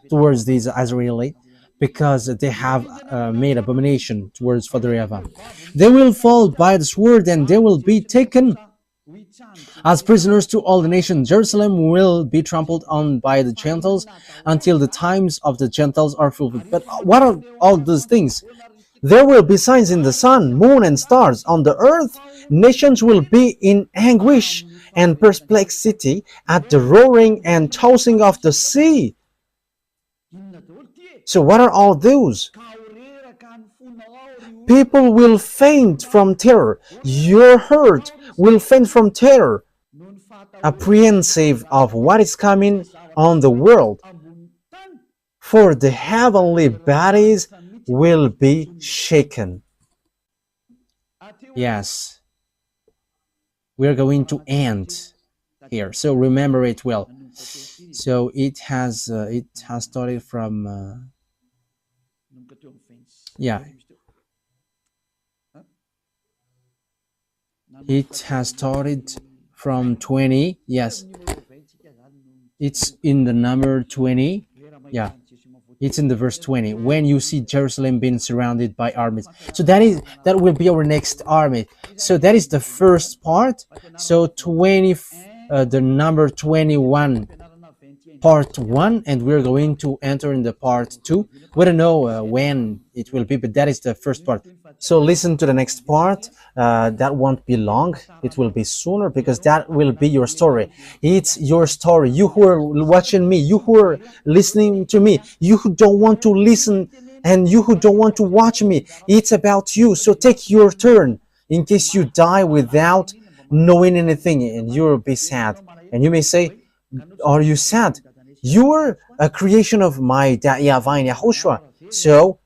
Speaker 1: towards these Israeli because they have made abomination towards Father YAHVAH. They will fall by the sword and they will be taken as prisoners to all the nations. Jerusalem will be trampled on by the Gentiles until the times of the Gentiles are fulfilled. But what are all those things? There will be signs in the sun, moon, and stars. On the earth, nations will be in anguish and perplexity at the roaring and tossing of the sea. So what are all those? People will faint from terror. Your heart will faint from terror, apprehensive of what is coming on the world. For the heavenly bodies will be shaken. Yes, we're going to end here. So remember it well. So it has started from it has started from 20. Yes, it's in the number 20. Yeah, it's in the verse 20. When you see Jerusalem being surrounded by armies. So that will be our next army. So that is the first part. So the number 21, part 1, and we're going to enter in the part 2. We don't know when it will be, but that is the first part. So listen to the next part. That won't be long. It will be sooner because that will be your story. It's your story. You who are watching me, you who are listening to me, you who don't want to listen and you who don't want to watch me, it's about you. So take your turn in case you die without knowing anything, and you'll be sad. And you may say, are you sad? You are a creation of my Dad YAHVAH in YAHOSHUAH. So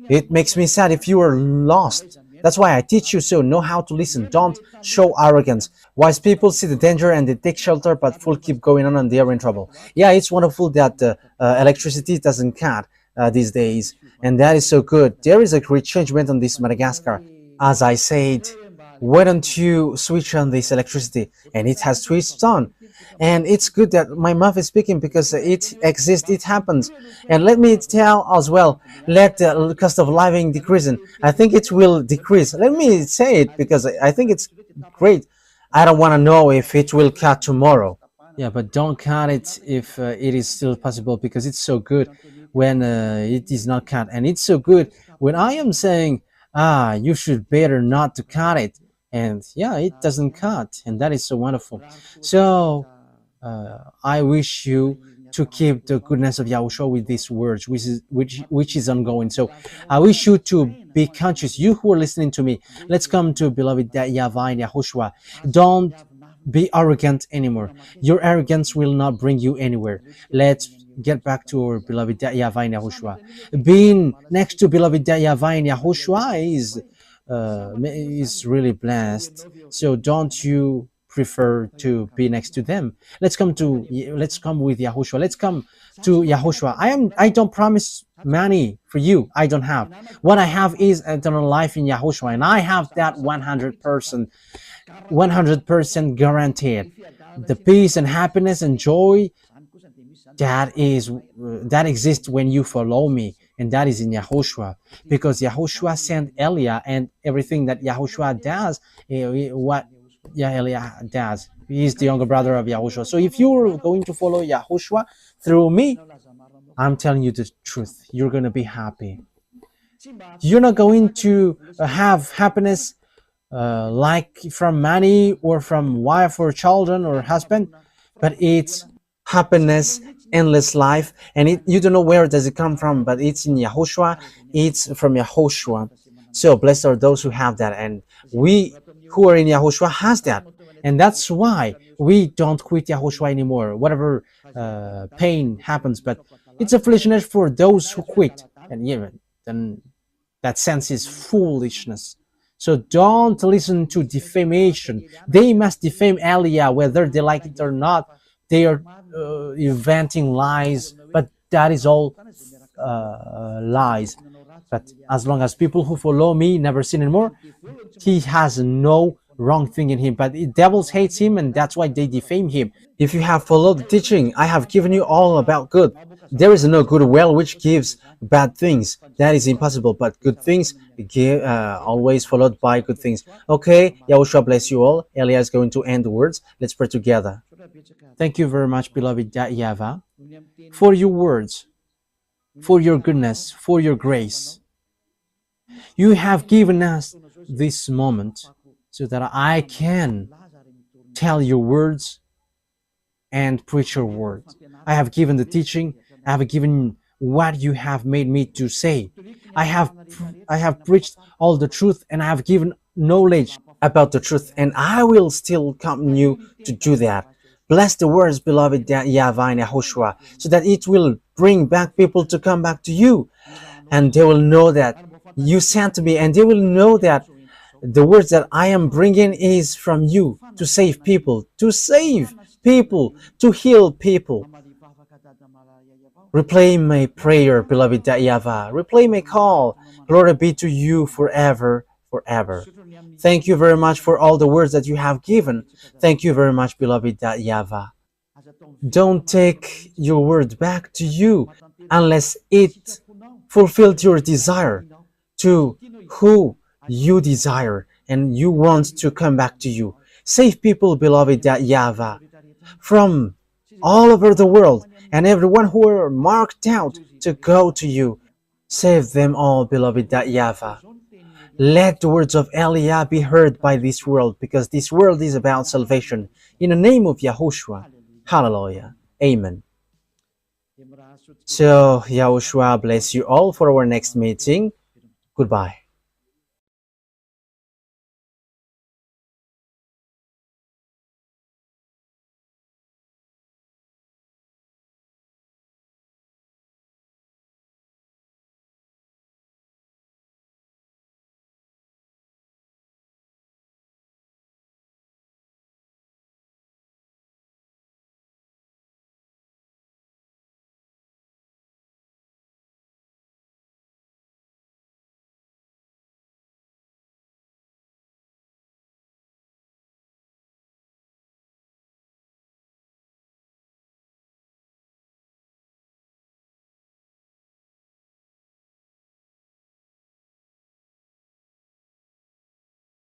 Speaker 1: it makes me sad if you are lost. That's why I teach you, so know how to listen. Don't show arrogance. Wise people see the danger and they take shelter, but fools keep going on and they are in trouble. Yeah, it's wonderful that electricity doesn't cut these days, and that is so good. There is a great changement on this Madagascar. As I said, why don't you switch on this electricity? And it has switched on. And it's good that my mouth is speaking because it exists, it happens. And let me tell as well, let the cost of living decrease. I think it will decrease. Let me say it because I think it's great. I don't want to know if it will cut tomorrow. Yeah, but don't cut it if it is still possible because it's so good when it is not cut, and it's so good when I am saying, you should better not to cut it, and yeah, it doesn't cut, and that is so wonderful. So I wish you to keep the goodness of Yahushua with these words, which is ongoing. So I wish you to be conscious. You who are listening to me, let's come to beloved YAHVAH and YAHOSHUAH. Don't be arrogant anymore. Your arrogance will not bring you anywhere. Let's get back to our beloved YAHVAH and YAHOSHUAH. Being next to beloved YAHVAH and YAHOSHUAH is really blessed. So don't you prefer to be next to them? Let's come with YAHOSHUAH. Let's come to YAHOSHUAH. I don't promise money for you. I don't have. What I have is eternal life in YAHOSHUAH, and I have that 100% guaranteed. The peace and happiness and joy that exists when you follow me, and that is in YAHOSHUAH, because YAHOSHUAH sent Elia, and everything that YAHOSHUAH does, what Elia does, he is the younger brother of YAHOSHUAH. So if you're going to follow YAHOSHUAH through me, I'm telling you the truth, you're going to be happy. You're not going to have happiness like from money or from wife or children or husband, but it's happiness, endless life, and you don't know where does it come from, but it's in YAHOSHUAH, it's from YAHOSHUAH. So blessed are those who have that, and we who are in YAHOSHUAH has that, and that's why we don't quit YAHOSHUAH anymore, whatever pain happens. But it's a foolishness for those who quit, and even then that sense is foolishness. So don't listen to defamation. They must defame Elia whether they like it or not. They are inventing lies, but that is all lies. But as long as people who follow me never sin anymore, he has no wrong thing in him. But the devils hates him, and that's why they defame him. If you have followed the teaching, I have given you all about good. There is no good well which gives bad things. That is impossible. But good things always followed by good things. Okay, Yahushua bless you all. Elia is going to end the words. Let's pray together. Thank you very much, beloved YAHVAH, for your words, for your goodness, for your grace. You have given us this moment so that I can tell your words and preach your word. I have given the teaching. I have given what you have made me to say. I have preached all the truth, and I have given knowledge about the truth, and I will still continue to do that. Bless the words, beloved YAHVAH and YAHOSHUAH, so that it will bring back people to come back to you, and they will know that you sent me, and they will know that the words that I am bringing is from you to save people, to heal people. Replay my prayer, beloved YAHVAH. Replay my call. Glory be to you forever, forever. Thank you very much for all the words that you have given. Thank you very much, beloved YAHVAH. Don't take your word back to you unless it fulfilled your desire to who you desire and you want to come back to you. Save people, beloved YAHVAH, from all over the world, and everyone who are marked out to go to you. Save them all, beloved YAHVAH. Let the words of Elia be heard by this world, because this world is about salvation. In the name of YAHOSHUAH. Hallelujah. Amen. So, YAHOSHUAH bless you all for our next meeting. Goodbye.